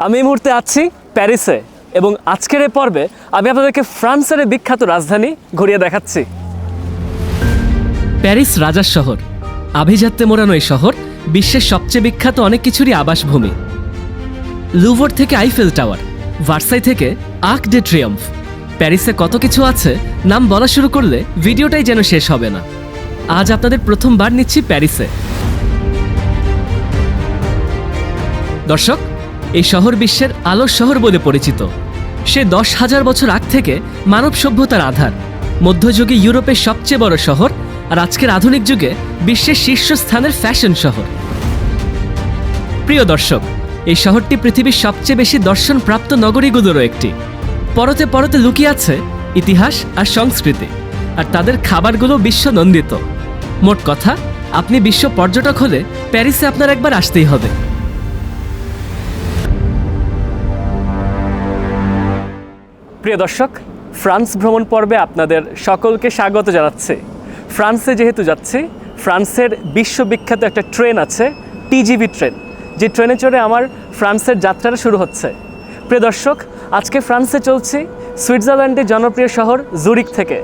আমি এই মুহূর্তে আছি প্যারিসে এবং আজকের এই পর্বে আমি আপনাদেরকে ফ্রান্সের বিখ্যাত রাজধানী ঘুরিয়ে দেখাচ্ছি। প্যারিস রাজার শহর, আভিজাত্যে মোড়ানো এই শহর বিশ্বের সবচেয়ে বিখ্যাত অনেক কিছুরই আবাসভূমি। লুভর থেকে আইফেল টাওয়ার, ভার্সাই থেকে আর্ক ডে ট্রিয়ম্ফ, প্যারিসে কত কিছু আছে, নাম বলা শুরু করলে ভিডিওটাই যেন শেষ হবে না। আজ আপনাদের প্রথমবার নিচ্ছি প্যারিসে। দর্শক, এই শহর বিশ্বের আলোর শহর বলে পরিচিত। সে 10,000 বছর আগ থেকে মানব সভ্যতার আধার, মধ্যযুগে ইউরোপের সবচেয়ে বড় শহর, আর আজকের আধুনিক যুগে বিশ্বের শীর্ষস্থানের ফ্যাশন শহর। প্রিয় দর্শক, এই শহরটি পৃথিবীর সবচেয়ে বেশি দর্শনপ্রাপ্ত নগরীগুলোরও একটি। পরতে পরতে লুকিয়ে আছে ইতিহাস আর সংস্কৃতি, আর তাদের খাবারগুলো বিশ্বনন্দিত। মোট কথা, আপনি বিশ্ব পর্যটক হলে প্যারিসে আপনার একবার আসতেই হবে। প্রিয় দর্শক, ফ্রান্স ভ্রমণ পর্বে আপনাদের সকলকে স্বাগত জানাচ্ছি। ফ্রান্সে যেহেতু যাচ্ছি, ফ্রান্সের বিশ্ববিখ্যাত একটা ট্রেন আছে, টিজিভি ট্রেন, যে ট্রেনে চড়ে আমার ফ্রান্সের যাত্রাটা শুরু হচ্ছে। প্রিয় দর্শক, আজকে ফ্রান্সে চলছি সুইজারল্যান্ডের জনপ্রিয় শহর জুরিক থেকে।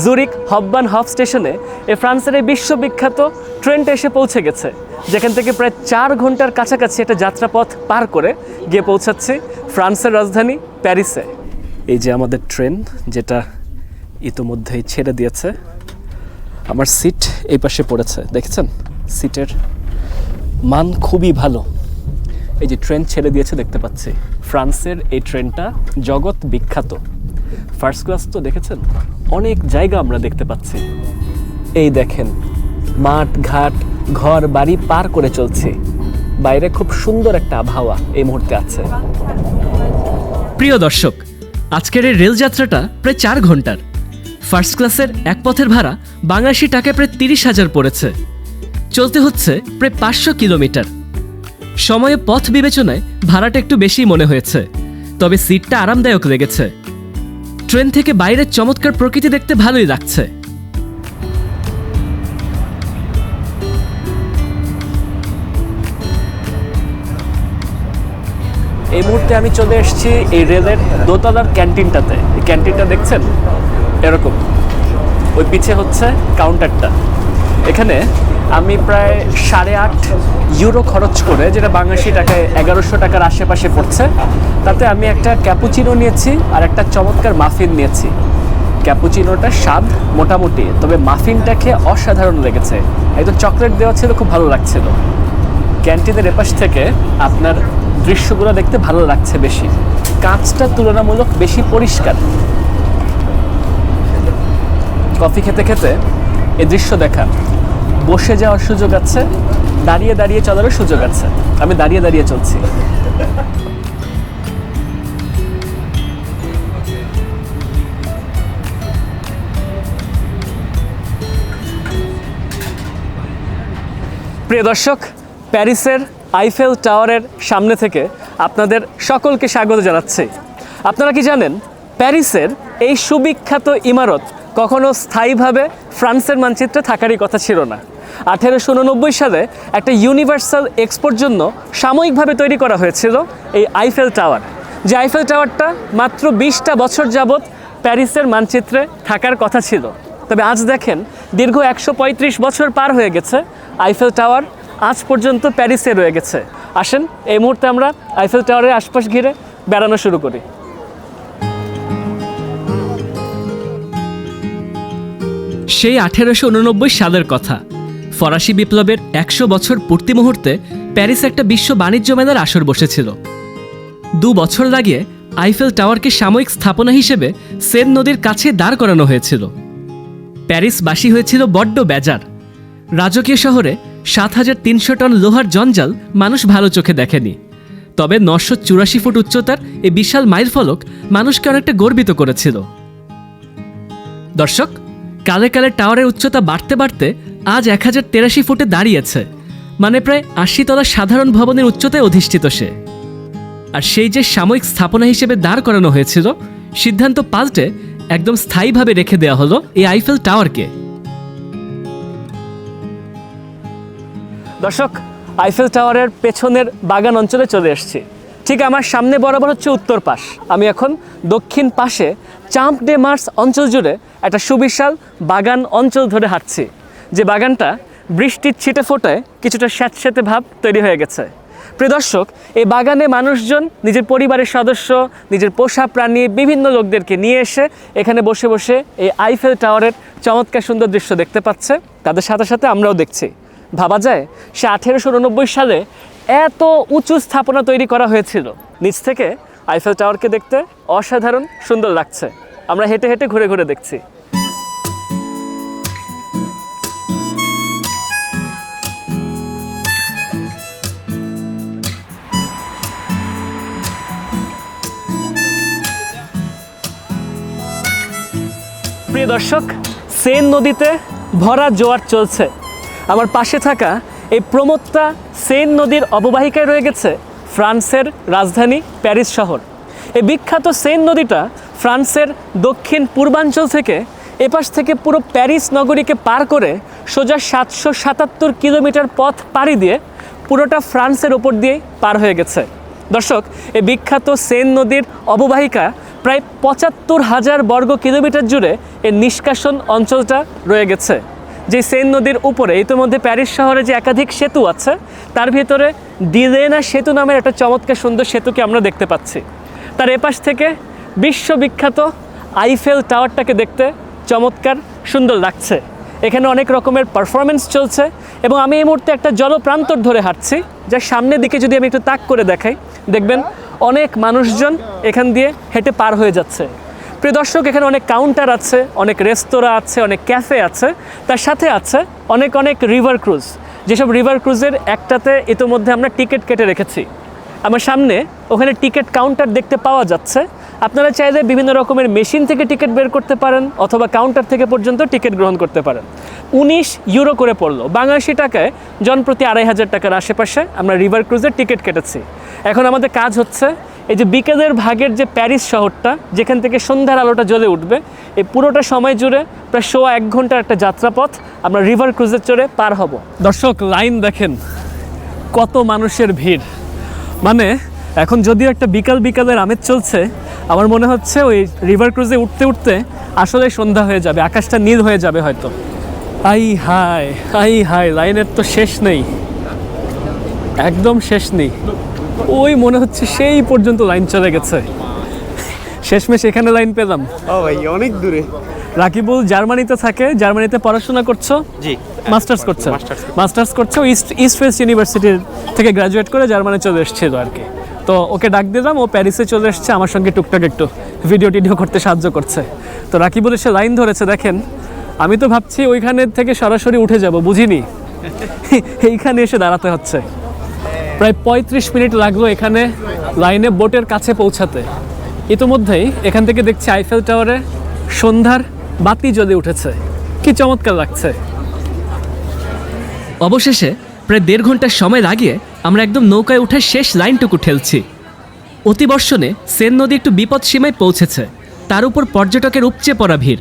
জুরিক হফবানহফ স্টেশনে ফ্রান্সের এই বিশ্ববিখ্যাত ট্রেনটা এসে পৌঁছে গেছে, যেখান থেকে প্রায় 4 ঘন্টার কাছাকাছি একটা যাত্রাপথ পার করে গিয়ে পৌঁছাচ্ছি ফ্রান্সের রাজধানী প্যারিসে। এই যে আমাদের ট্রেন, যেটা ইতোমধ্যেই ছেড়ে দিয়েছে। আমার সিট এই পাশে পড়েছে, দেখেছেন? সিটের মান খুবই ভালো। এই যে ট্রেন ছেড়ে দিয়েছে দেখতে পাচ্ছি। ফ্রান্সের এই ট্রেনটা জগৎ বিখ্যাত। ফার্স্ট ক্লাস তো দেখেছেন, অনেক জায়গা আমরা দেখতে পাচ্ছি। এই দেখেন, মাঠ ঘাট ঘর বাড়ি পার করে চলছি। বাইরে খুব সুন্দর একটা আবহাওয়া এই মুহূর্তে আছে। প্রিয় দর্শক, আজকের এই রেলযাত্রাটা প্রায় 4 ঘন্টার। ফার্স্ট ক্লাসের এক পথের ভাড়া বাংলাদেশি টাকায় প্রায় 30,000 পড়েছে। চলতে হচ্ছে প্রায় 500 কিলোমিটার। সময়ে পথ বিবেচনায় ভাড়াটা একটু বেশি মনে হয়েছে, তবে সিটটা আরামদায়ক লেগেছে। ট্রেন থেকে বাইরের চমৎকার প্রকৃতি দেখতে ভালোই লাগছে। এই মুহূর্তে আমি চলে এসেছি এই রেলের দোতলার ক্যান্টিনটাতে। এই ক্যান্টিনটা দেখছেন এরকম, ওই পিছে হচ্ছে কাউন্টারটা। এখানে আমি প্রায় 8.5 ইউরো খরচ করে, যেটা বাংলাদেশি টাকায় 1100 টাকার আশেপাশে পড়ছে, তাতে আমি একটা ক্যাপুচিনো নিয়েছি আর একটা চমৎকার মাফিন নিয়েছি। ক্যাপুচিনোটা স্বাদ মোটামুটি, তবে মাফিনটা খেয়ে অসাধারণ লেগেছে। একদম চকলেট দেওয়া ছিল, খুব ভালো লাগছিল। ক্যান্টিনের এপাশ থেকে আপনার দৃশ্যগুলো দেখতে ভালো লাগছে বেশি। কাঁচটা তুলনামূলক বেশি পরিষ্কার। কফি খেতে খেতে এই দৃশ্য দেখা, বসে যাওয়ার সুযোগ আছে, দাঁড়িয়ে দাঁড়িয়ে চলারও সুযোগ আছে। আমি দাঁড়িয়ে দাঁড়িয়ে চলছি। প্রিয় দর্শক, প্যারিসের আইফেল টাওয়ারের সামনে থেকে আপনাদের সকলকে স্বাগত জানাচ্ছি। আপনারা কি জানেন, প্যারিসের এই সুবিখ্যাত ইমারত কখনো স্থায়ীভাবে ফ্রান্সের মানচিত্রে থাকারই কথা ছিল না। 1889 সালে একটা ইউনিভার্সাল এক্সপোর জন্য সাময়িকভাবে তৈরি করা হয়েছিল এই আইফেল টাওয়ার, যে আইফেল টাওয়ারটা মাত্র 20টা বছর যাবৎ প্যারিসের মানচিত্রে থাকার কথা ছিল। তবে আজ দেখেন, দীর্ঘ 135 বছর পার হয়ে গেছে, আইফেল টাওয়ার আজ পর্যন্ত প্যারিসে রয়ে গেছে। আসেন, এই মুহূর্তে আমরা আইফেল টাওয়ারের আশপাশ ঘিরে বেড়ানো শুরু করি। সেই 1889 সালের কথা। ফরাসি বিপ্লবের 100 বছর পূর্তি মুহূর্তে প্যারিসে একটা বিশ্ব বাণিজ্য মেলার আসর বসেছিল। 2 বছর লাগিয়ে আইফেল টাওয়ারকে সাময়িক স্থাপনা হিসেবে সেন নদীর কাছে দাঁড় করানো হয়েছিল। প্যারিসবাসী হয়েছিল বড্ড বেজার। রাজকীয় শহরে 7,300 টন লোহার জঞ্জাল মানুষ ভালো চোখে দেখেনি। তবে 984 ফুট উচ্চতার এই বিশাল মাইল ফলক মানুষকে অনেকটা গর্বিত করেছিল। দর্শক, কালে কালে টাওয়ারের উচ্চতা বাড়তে বাড়তে আজ 1083 ফুটে দাঁড়িয়েছে, মানে প্রায় 80 তলা সাধারণ ভবনের উচ্চতায় অধিষ্ঠিত সে। আর সেই যে সাময়িক স্থাপনা হিসেবে দাঁড় করানো হয়েছিল, সিদ্ধান্ত পাল্টে একদম স্থায়ীভাবে রেখে দেওয়া হলো এই আইফেল টাওয়ারকে। দর্শক, আইফেল টাওয়ারের পেছনের বাগান অঞ্চলে চলে এসেছি। ঠিক আমার সামনে বরাবর হচ্ছে উত্তর পাশ। আমি এখন দক্ষিণ পাশে চাম্প ডে মার্স অঞ্চল জুড়ে একটা সুবিশাল বাগান অঞ্চল ধরে হাঁটছি, যে বাগানটা বৃষ্টির ছিটে ফোটায় কিছুটা স্যাঁতস্যাঁতে ভাব তৈরি হয়ে গেছে। প্রিয় দর্শক, এই বাগানে মানুষজন নিজের পরিবারের সদস্য, নিজের পোষা প্রাণী, বিভিন্ন লোকদেরকে নিয়ে এসে এখানে বসে বসে এই আইফেল টাওয়ারের চমৎকার সুন্দর দৃশ্য দেখতে পাচ্ছে। তাদের সাথে সাথে আমরাও দেখছি। ভাবা যায় সে 1889 সালে এত উঁচু স্থাপনা তৈরি করা হয়েছিল। নিচ থেকে আইফেল টাওয়ারকে দেখতে অসাধারণ সুন্দর লাগছে। আমরা হেঁটে হেঁটে ঘুরে ঘুরে দেখছি। প্রিয় দর্শক, সেন নদীতে ভরা জোয়ার চলছে। আমার পাশে থাকা এই প্রমত্তা সেন নদীর অববাহিকায় রয়ে গেছে ফ্রান্সের রাজধানী প্যারিস শহর। এই বিখ্যাত সেন নদীটা ফ্রান্সের দক্ষিণ পূর্বাঞ্চল থেকে এপাশ থেকে পুরো প্যারিস নগরীকে পার করে সোজা 777 কিলোমিটার পথ পাড়ি দিয়ে পুরোটা ফ্রান্সের ওপর দিয়েই পার হয়ে গেছে। দর্শক, এই বিখ্যাত সেন নদীর অববাহিকা প্রায় ৭৫,০০০ বর্গ কিলোমিটার জুড়ে এর নিষ্কাশন অঞ্চলটা রয়ে গেছে। যে সেন নদীর উপরে ইতিমধ্যে প্যারিস শহরে যে একাধিক সেতু আছে, তার ভিতরে ডিলেনা সেতু নামের একটা চমৎকার সুন্দর সেতুকে আমরা দেখতে পাচ্ছি। তার এপাশ থেকে বিশ্ববিখ্যাত আইফেল টাওয়ারটাকে দেখতে চমৎকার সুন্দর লাগছে। এখানে অনেক রকমের পারফরমেন্স চলছে এবং আমি এই মুহূর্তে একটা জলপ্রান্তর ধরে হাঁটছি, যার সামনের দিকে যদি আমি একটু তাক করে দেখাই, দেখবেন অনেক মানুষজন এখান দিয়ে হেঁটে পার হয়ে যাচ্ছে। প্রিয় দর্শক, এখানে অনেক কাউন্টার আছে, অনেক রেস্তোরাঁ আছে, অনেক ক্যাফে আছে, তার সাথে আছে অনেক অনেক রিভার ক্রুজ। যেসব রিভার ক্রুজের একটাতে ইতোমধ্যে আমরা টিকিট কেটে রেখেছি। আমার সামনে ওখানে টিকিট কাউন্টার দেখতে পাওয়া যাচ্ছে। আপনারা চাইলে বিভিন্ন রকমের মেশিন থেকে টিকিট বের করতে পারেন অথবা কাউন্টার থেকে পর্যন্ত টিকিট গ্রহণ করতে পারেন। 19 ইউরো করে পড়লো, বাংলাদেশি টাকায় জনপ্রতি ২৫০০ টাকার আশেপাশে আমরা রিভার ক্রুজের টিকিট কেটেছি। এখন আমাদের কাজ হচ্ছে এই যে বিকেলের ভাগের যে প্যারিস শহরটা, যেখান থেকে সন্ধ্যার আলোটা জ্বলে উঠবে, এই পুরোটা সময় জুড়ে প্রায় ১.৫ ঘন্টার একটা যাত্রাপথ আমরা রিভার ক্রুজের চড়ে পার হব। দর্শক, লাইন দেখেন, কত মানুষের ভিড়। মানে এখন যদিও একটা বিকালের আমেজ চলছে, আমার মনে হচ্ছে ওই রিভার ক্রুজে উঠতে উঠতে আসলে সন্ধ্যা হয়ে যাবে, আকাশটা নীল হয়ে যাবে হয়তো। আই হাই, লাইনের তো শেষ নেই, একদম শেষ নেই। ওই মনে হচ্ছে সেই পর্যন্ত লাইন চলে গেছে, শেষমেশ এখানে লাইন পেলাম। ও ভাই, অনেক দূরে। রাকিবুল জার্মানিতে থাকে, জার্মানিতে পড়াশোনা করছো? জি, মাস্টার্স করছো। ইস্ট ওয়েস্ট ইউনিভার্সিটির থেকে গ্রাজুয়েট করে জার্মানি চলে এসেছিল আর কি। তো ওকে ডাক দিলাম, ও প্যারিসে চলে এসছে, আমার সঙ্গে টুকটাক একটু ভিডিও টিডিও করতে সাহায্য করছে। তো রাকিবুল এসে লাইন ধরেছে, দেখেন। আমি তো ভাবছি ওইখানে থেকে সরাসরি উঠে যাব, বুঝিনি এইখানে এসে দাঁড়াতে হচ্ছে। প্রায় ৩৫ মিনিট লাগলো এখানে লাইনে বোটের কাছে পৌঁছাতে। ইতোমধ্যেই এখান থেকে দেখছি আইফেল টাওয়ারে সন্ধ্যার বাতি জ্বলে উঠেছে, কি চমৎকার লাগছে। অবশেষে প্রায় ১.৫ ঘন্টার সময় লাগিয়ে আমরা একদম নৌকায় উঠে শেষ লাইনটুকু ঠেলছি। অতিবর্ষণে সেন নদী একটু বিপদ সীমায় পৌঁছেছে, তার উপর পর্যটকের উপচে পড়া ভিড়,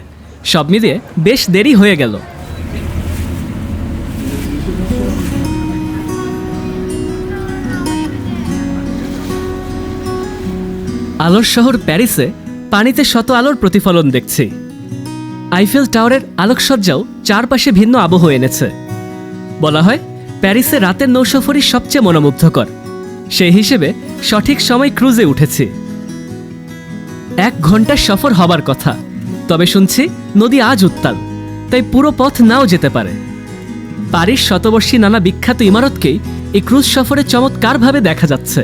সব মিলিয়ে বেশ দেরি হয়ে গেল। আলোর শহর প্যারিসে পানিতে শত আলোর প্রতিফলন দেখছি। আইফেল টাওয়ারের আলোকসজ্জাও চারপাশে ভিন্ন আবহ এনেছে। বলা হয় প্যারিসে রাতের নৌসফরই সবচেয়ে মনোমুগ্ধকর। সেই হিসেবে সঠিক সময় ক্রুজে উঠেছি। ১ ঘন্টার সফর হবার কথা, তবে শুনছি নদী আজ উত্তাল, তাই পুরো পথ নাও যেতে পারে। প্যারিস শতবর্ষী নানা বিখ্যাত ইমারতকেই এই ক্রুজ সফরে চমৎকারভাবে দেখা যাচ্ছে।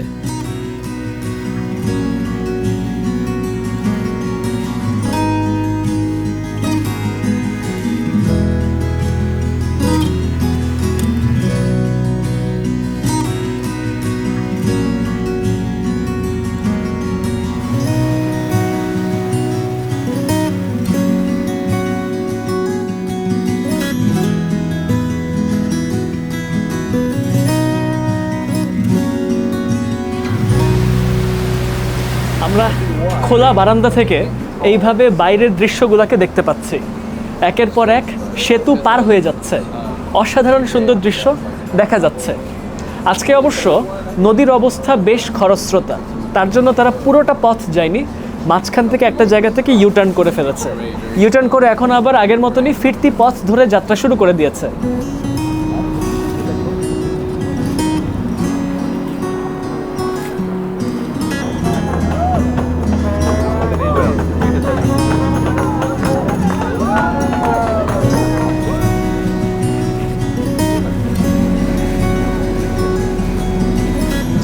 আমরা খোলা বারান্দা থেকে এইভাবে বাইরের দৃশ্যগুলোকে দেখতে পাচ্ছি। একের পর এক সেতু পার হয়ে যাচ্ছে, অসাধারণ সুন্দর দৃশ্য দেখা যাচ্ছে। আজকে অবশ্য নদীর অবস্থা বেশ খরস্রোতা। তার জন্য তারা পুরোটা পথ যায়নি, মাঝখান থেকে একটা জায়গা থেকে ইউটার্ন করে ফেলেছে। ইউটার্ন করে এখন আবার আগের মতনই ফিরতি পথ ধরে যাত্রা শুরু করে দিয়েছে।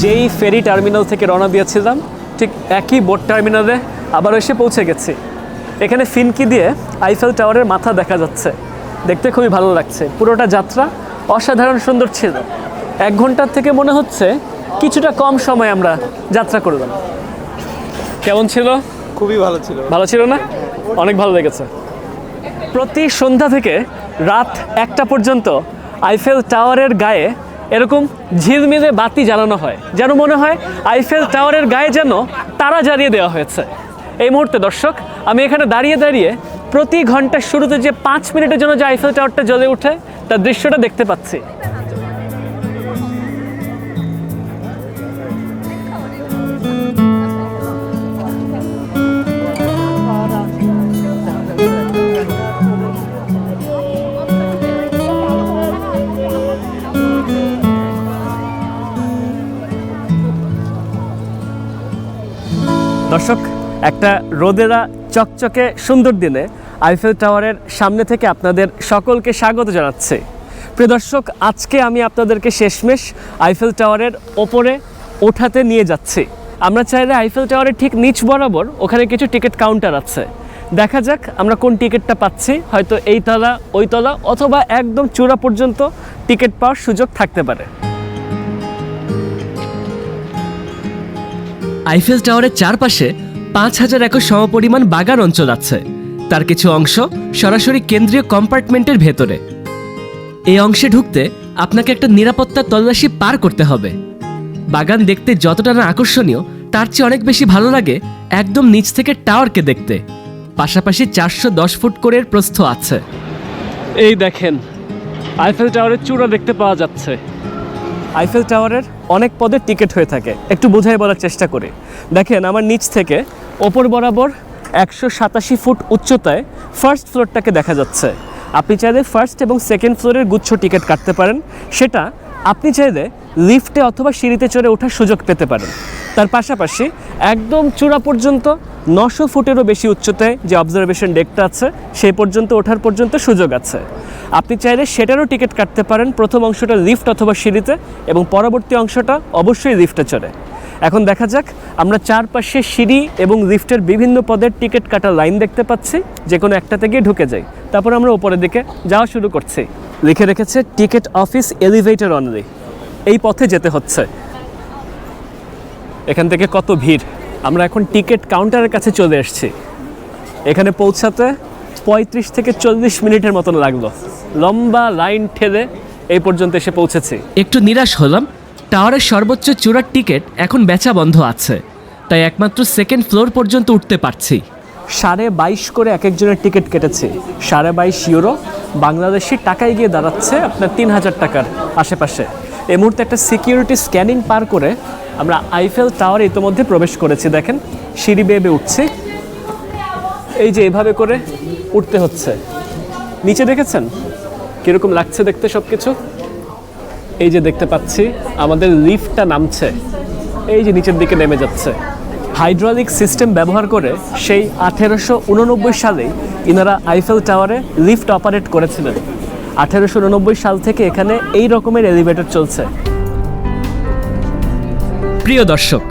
যেই ফেরি টার্মিনাল থেকে রওনা দিয়েছিলাম ঠিক একই বোট টার্মিনালে আবার এসে পৌঁছে গেছি। এখানে ফিনকি দিয়ে আইফেল টাওয়ারের মাথা দেখা যাচ্ছে, দেখতে খুবই ভালো লাগছে। পুরোটা যাত্রা অসাধারণ সুন্দর ছিল। 1 ঘন্টার থেকে মনে হচ্ছে কিছুটা কম সময় আমরা যাত্রা করলাম। কেমন ছিল? খুবই ভালো ছিল। ভালো ছিল না? অনেক ভালো লেগেছে। প্রতি সন্ধ্যা থেকে রাত 1টা পর্যন্ত আইফেল টাওয়ারের গায়ে এরকম ঝিলমিলে বাতি জ্বালানো হয়, যেন মনে হয় আইফেল টাওয়ারের গায়ে যেন তারা জ্বালিয়ে দেওয়া হয়েছে। এই মুহূর্তে দর্শক, আমি এখানে দাঁড়িয়ে দাঁড়িয়ে প্রতি ঘন্টার শুরুতে যে 5 মিনিটের জন্য যে আইফেল টাওয়ারটা জ্বলে ওঠে তার দৃশ্যটা দেখতে পাচ্ছি। দর্শক, একটা রোদেরা চকচকে সুন্দর দিনে আইফেল টাওয়ারের সামনে থেকে আপনাদের সকলকে স্বাগত জানাচ্ছি। প্রিয় দর্শক, আজকে আমি আপনাদেরকে শেষমেশ আইফেল টাওয়ারের ওপরে ওঠাতে নিয়ে যাচ্ছি। আমরা চাইলে আইফেল টাওয়ারের ঠিক নিচ বরাবর ওখানে কিছু টিকিট কাউন্টার আছে। দেখা যাক আমরা কোন টিকিটটা পাচ্ছি। হয়তো এই তলা, ওই তলা, অথবা একদম চূড়া পর্যন্ত টিকিট পাওয়ার সুযোগ থাকতে পারে। আইফেল টাওয়ারের চারপাশে 5000 একর সমপরিমাণ বাগান অঞ্চল আছে। তার কিছু অংশ সরাসরি কেন্দ্রীয় কম্পার্টমেন্টের ভেতরে। এই অংশে ঢুকতে আপনাকে একটা নিরাপত্তা তল্লাশি পার করতে হবে। বাগান দেখতে যতটা না আকর্ষণীয়, তার চেয়ে অনেক বেশি ভালো লাগে একদম নিচ থেকে টাওয়ারকে দেখতে। পাশাপাশি 410 ফুট করে এর প্রস্থ আছে। এই দেখেন, আইফেল টাওয়ারের চূড়া দেখতে পাওয়া যাচ্ছে। আইফেল টাওয়ারের অনেক পদের টিকিট হয়ে থাকে, একটু বোঝাই বলার চেষ্টা করি। দেখেন, আমার নিচ থেকে ওপর বরাবর 187 ফুট উচ্চতায় ফার্স্ট ফ্লোরটাকে দেখা যাচ্ছে। আপনি চাইলে ফার্স্ট এবং সেকেন্ড ফ্লোরের গুচ্ছ টিকিট কাটতে পারেন। সেটা আপনি চাইলে লিফটে অথবা সিঁড়িতে চড়ে ওঠার সুযোগ পেতে পারেন। তার পাশাপাশি একদম চূড়া পর্যন্ত 900 ফুটেরও বেশি উচ্চতায় যে অবজারভেশন ডেকটা আছে সেই পর্যন্ত ওঠার পর্যন্ত সুযোগ আছে। আপনি চাইলে সেটারও টিকিট কাটতে পারেন, প্রথম অংশটা লিফট অথবা সিঁড়িতে এবং পরবর্তী অংশটা অবশ্যই লিফটে চড়ে। এখন দেখা যাক, আমরা চারপাশে সিঁড়ি এবং লিফটের বিভিন্ন পদের টিকিট কাটার লাইন দেখতে পাচ্ছি। যে কোনো একটাতে গিয়ে ঢুকে যাই, তারপর আমরা উপরের দিকে যাওয়া শুরু করছি। লিখে রেখেছে টিকিট অফিস এলিভেটর অনলি। এই পথে যেতে হচ্ছে। এখান থেকে কত ভিড়! আমরা এখন টিকিট কাউন্টারের কাছে চলে এসেছি। এখানে পৌঁছাতে 35 থেকে 40 মিনিটের মতন লাগলো। লম্বা লাইন ঠেলে এই পর্যন্ত এসে পৌঁছেছি। একটু নিরাশ হলাম, টাওয়ারের সর্বোচ্চ চূড়ার টিকিট এখন বেচা বন্ধ আছে, তাই একমাত্র সেকেন্ড ফ্লোর পর্যন্ত উঠতে পারছি। 22.5 করে এক একজনের টিকিট কেটেছি। 22.5 ইউরো বাংলাদেশি টাকায় গিয়ে দাঁড়াচ্ছে আপনার 3000 টাকার আশেপাশে। এই মুহূর্তে একটা সিকিউরিটি স্ক্যানিং পার করে আমরা আইফেল টাওয়ারে ইতোমধ্যে প্রবেশ করেছি। দেখেন, সিঁড়ি বেয়ে উঠছি। এই যে এভাবে করে উঠতে হচ্ছে। নিচে দেখেছেন কীরকম লাগছে দেখতে সব কিছু? এই যে দেখতে পাচ্ছি আমাদের লিফটটা নামছে, এই যে নিচের দিকে নেমে যাচ্ছে। হাইড্রোলিক সিস্টেম ব্যবহার করে সেই 1889 সালেই ইনারা আইফেল টাওয়ারে লিফট অপারেট করেছিলেন। 1889 সাল থেকে এখানে এই রকমের এলিভেটর চলছে। প্রিয় দর্শক,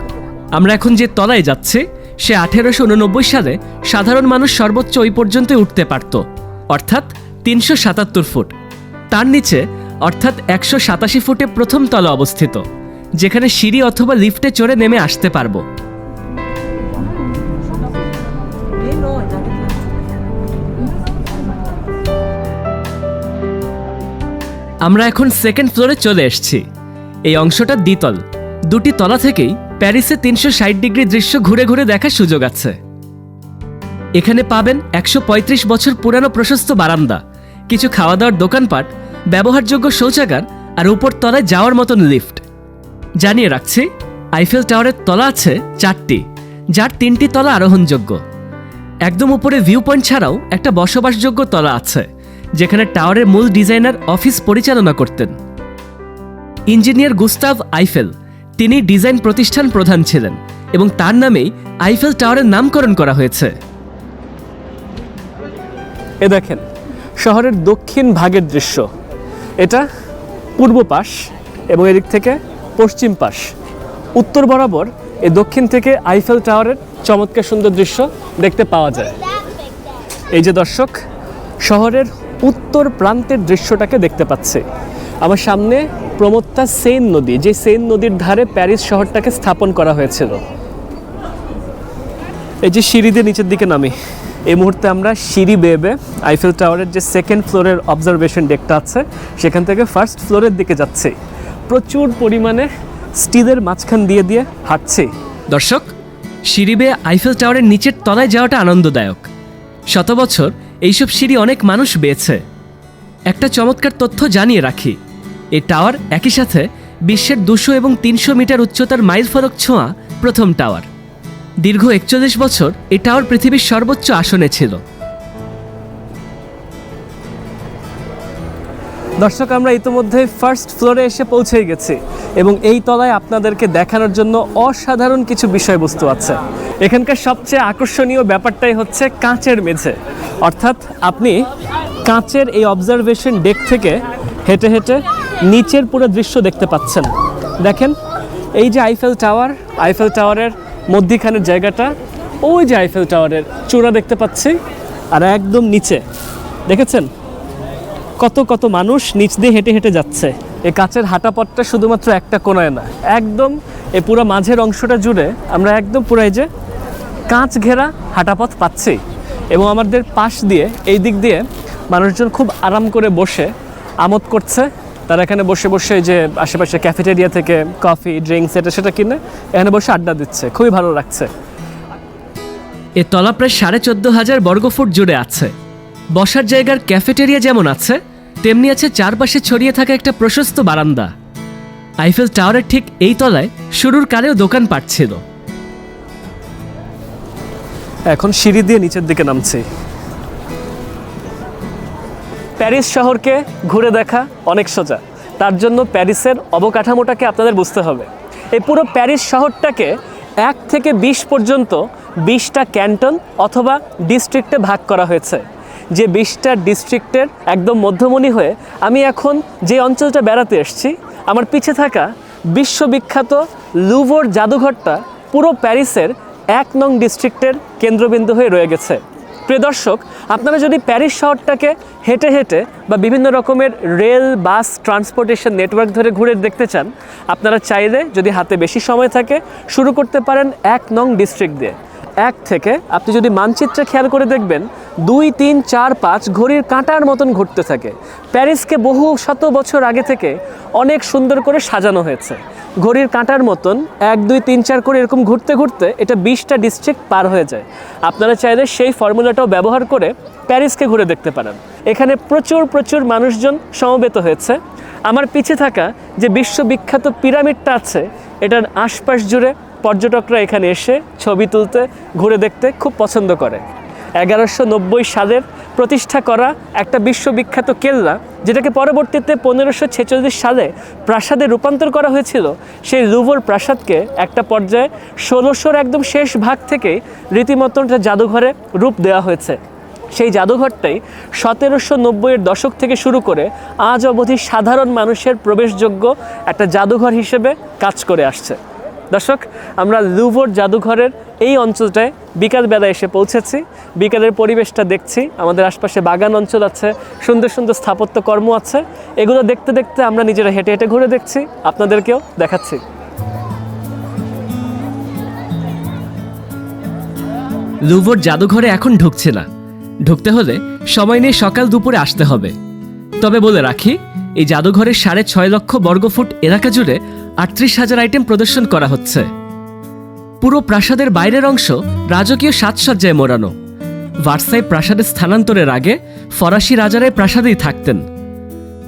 আমরা এখন যে তলায় যাচ্ছি সে 1889 সালে সাধারণ মানুষ সর্বোচ্চ ওই পর্যন্ত উঠতে পারত, অর্থাৎ 377 ফুট। তার নিচে অর্থাৎ 187 ফুটে প্রথম তলা অবস্থিত, যেখানে সিঁড়ি অথবা লিফটে চড়ে নেমে আসতে পারবো। আমরা এখন সেকেন্ড ফ্লোরে চলে এসেছি। এই অংশটা দ্বিতল। দুটি তলা থেকেই প্যারিসে 360 ডিগ্রি দৃশ্য ঘুরে ঘুরে দেখার সুযোগ আছে। এখানে পাবেন 135 বছর পুরানো প্রশস্ত বারান্দা, কিছু খাওয়া দাওয়ার দোকানপাট, ব্যবহারযোগ্য শৌচাগার আর উপর তলায় যাওয়ার মতন লিফট। জানিয়ে রাখছি, আইফেল টাওয়ারের তলা আছে 4টি, যার 3টি তলা আরোহণযোগ্য। একদম উপরে ভিউ পয়েন্ট ছাড়াও একটা বসবাসযোগ্য তলা আছে, যেখানে টাওয়ারের মূল ডিজাইনার অফিস পরিচালনা করতেন। ইঞ্জিনিয়ার গুস্তাভ আইফেল, তিনি ডিজাইন প্রতিষ্ঠান প্রধান ছিলেন এবং তার নামেই আইফেল টাওয়ারের নামকরণ করা হয়েছে। এ দেখেন শহরের দক্ষিণ ভাগের দৃশ্য। এটা পূর্ব পাশ এবং এদিক থেকে পশ্চিম পাশ। উত্তর বরাবর এই দক্ষিণ থেকে আইফেল টাওয়ারের চমৎকার সুন্দর দৃশ্য দেখতে পাওয়া যায়। এই যে দর্শক, শহরের উত্তর প্রান্তের দৃশ্যটাকে দেখতে পাচ্ছে। আমার সামনে প্রমত্তা সেইন নদী, যে সেইন নদীর ধারে প্যারিস শহরটাকে স্থাপন করা হয়েছিল। এই যে সিঁড়ি দিয়ে নিচের দিকে নামি, এই মুহূর্তে আমরা সিঁড়ি বেয়ে বেয়ে আইফেল টাওয়ারের যে সেকেন্ড ফ্লোরের অবজারভেশন ডেকটা আছে সেখান থেকে ফার্স্ট ফ্লোরের দিকে যাচ্ছি। প্রচুর পরিমাণে স্টিলের মাঝখান দিয়ে দিয়ে হাঁটছি। দর্শক, সিঁড়ি বেয়ে আইফেল টাওয়ারের নিচের তলায় যাওয়াটা আনন্দদায়ক। শত বছর এইসব সিঁড়ি অনেক মানুষ বেয়েছে। একটা চমৎকার তথ্য জানিয়ে রাখি, এই টাওয়ার একই সাথে বিশ্বের 200 এবং 300 মিটার উচ্চতার মাইল ফলক ছোঁয়া প্রথম টাওয়ার। দীর্ঘ 41 বছর এই টাওয়ার পৃথিবীর সর্বোচ্চ আসনে ছিল। দর্শক, আমরা ইতিমধ্যে ফার্স্ট ফ্লোরে এসে পৌঁছে গেছি এবং এই তলায় আপনাদেরকে দেখানোর জন্য অসাধারণ কিছু বিষয়বস্তু আছে। এখানকার সবচেয়ে আকর্ষণীয় ব্যাপারটাই হচ্ছে কাঁচের মেঝে, অর্থাৎ আপনি কাঁচের এই অবজারভেশন ডেক থেকে হেঁটে হেঁটে নিচের পুরো দৃশ্য দেখতে পাচ্ছেন। দেখেন, এই যে আইফেল টাওয়ারের মধ্যিখানের জায়গাটা, ওই যে আইফেল টাওয়ারের চূড়া দেখতে পাচ্ছি, আর একদম নিচে দেখেছেন কত কত মানুষ নিচ দিয়ে হেঁটে হেঁটে যাচ্ছে। এই কাঁচের হাঁটাপথটা শুধুমাত্র একটা কোণায় না, একদম এই পুরো মাঝের অংশটা জুড়ে আমরা একদম পুরো এই যে কাঁচ ঘেরা হাঁটাপথ পাচ্ছি। এবং আমাদের পাশ দিয়ে এই দিক দিয়ে মানুষজন খুব আরাম করে বসে আমোদ করছে। তারা এখানে বসে বসে যে আশেপাশে ক্যাফেটেরিয়া থেকে কফি, ড্রিঙ্কস এটা সেটা কিনে এখানে বসে আড্ডা দিচ্ছে, খুবই ভালো লাগছে। এ তলা প্রায় 14,500 বর্গফুট জুড়ে আছে। বসার জায়গার ক্যাফেটেরিয়া যেমন আছে, তেমনি আছে চারপাশে ছড়িয়ে থাকা একটা প্রশস্ত বারান্দা। আইফেল টাওয়ারের ঠিক এই তলায় শুরুর কালেও দোকানপাট ছিল। এখন সিঁড়ি দিয়ে নিচের দিকে নামছি। প্যারিস শহরকে ঘুরে দেখা অনেক সোজা, তার জন্য প্যারিসের অবকাঠামোটাকে আপনাদের বুঝতে হবে। এই পুরো প্যারিস শহরটাকে 1 থেকে 20 পর্যন্ত 20টা ক্যান্টন অথবা ডিস্ট্রিক্টে ভাগ করা হয়েছে। যে 20টা ডিস্ট্রিক্টের একদম মধ্যমণি হয়ে আমি এখন যে অঞ্চলটা বেড়াতে এসেছি, আমার পিছে থাকা বিশ্ববিখ্যাত লুভর জাদুঘরটা পুরো প্যারিসের 1 নং ডিস্ট্রিক্টের কেন্দ্রবিন্দু হয়ে রয়ে গেছে। প্রিয় দর্শক, আপনারা যদি প্যারিস শহরটাকে হেঁটে হেঁটে বা বিভিন্ন রকমের রেল, বাস, ট্রান্সপোর্টেশন নেটওয়ার্ক ধরে ঘুরে দেখতে চান, আপনারা চাইলে যদি হাতে বেশি সময় থাকে শুরু করতে পারেন 1 নং ডিস্ট্রিক্ট দিয়ে। 1 থেকে আপনি যদি মানচিত্রে খেয়াল করে দেখবেন 2, 3, 4, 5 ঘড়ির কাঁটার মতন ঘুরতে থাকে। প্যারিসকে বহু শত বছর আগে থেকে অনেক সুন্দর করে সাজানো হয়েছে। ঘড়ির কাঁটার মতন 1, 2, 3, 4 করে এরকম ঘুরতে ঘুরতে এটা 20টা ডিস্ট্রিক্ট পার হয়ে যায়। আপনারা চাইলে সেই ফর্মুলাটাও ব্যবহার করে প্যারিসকে ঘুরে দেখতে পারেন। এখানে প্রচুর মানুষজন সমবেত হয়েছে। আমার পিছে থাকা যে বিশ্ববিখ্যাত পিরামিডটা আছে, এটার আশপাশ জুড়ে পর্যটকরা এখানে এসে ছবি তুলতে, ঘুরে দেখতে খুব পছন্দ করে। 1190 সালের প্রতিষ্ঠা করা একটা বিশ্ববিখ্যাত কেল্লা, যেটাকে পরবর্তীতে 1546 সালে প্রাসাদে রূপান্তর করা হয়েছিল, সেই লুভর প্রাসাদকে একটা পর্যায়ে 1600-র একদম শেষ ভাগ থেকেই রীতিমতো একটা জাদুঘরে রূপ দেওয়া হয়েছে। সেই জাদুঘরটাই 1790-এর দশক থেকে শুরু করে আজ অবধি সাধারণ মানুষের প্রবেশযোগ্য একটা জাদুঘর হিসেবে কাজ করে আসছে। দর্শক, আমরা লুভর জাদুঘরের এই অঞ্চলটায় বিকালবেলা এসে পৌঁছেছি। বিকালের পরিবেশটা দেখছি, আমাদের আশপাশে বাগান অঞ্চল আছে, সুন্দর সুন্দর স্থাপত্য কর্ম আছে। এগুলো দেখতে দেখতে আমরা নিজেরা হেঁটে হেঁটে ঘুরে দেখছি, আপনাদেরকেও দেখাচ্ছি। লুভর জাদুঘরে এখন ঢুকছে না। ঢুকতে হলে সময় নিয়ে সকাল দুপুরে আসতে হবে। তবে বলে রাখি, এই জাদুঘরের 6.5 লক্ষ বর্গফুট এলাকা জুড়ে 38,000 আইটেম প্রদর্শন করা হচ্ছে। পুরো প্রাসাদের বাইরের অংশ রাজকীয় সাজসজ্জায় মোড়ানো। ভার্সাই প্রাসাদে স্থানান্তরের আগে ফরাসি রাজারাই প্রাসাদেই থাকতেন।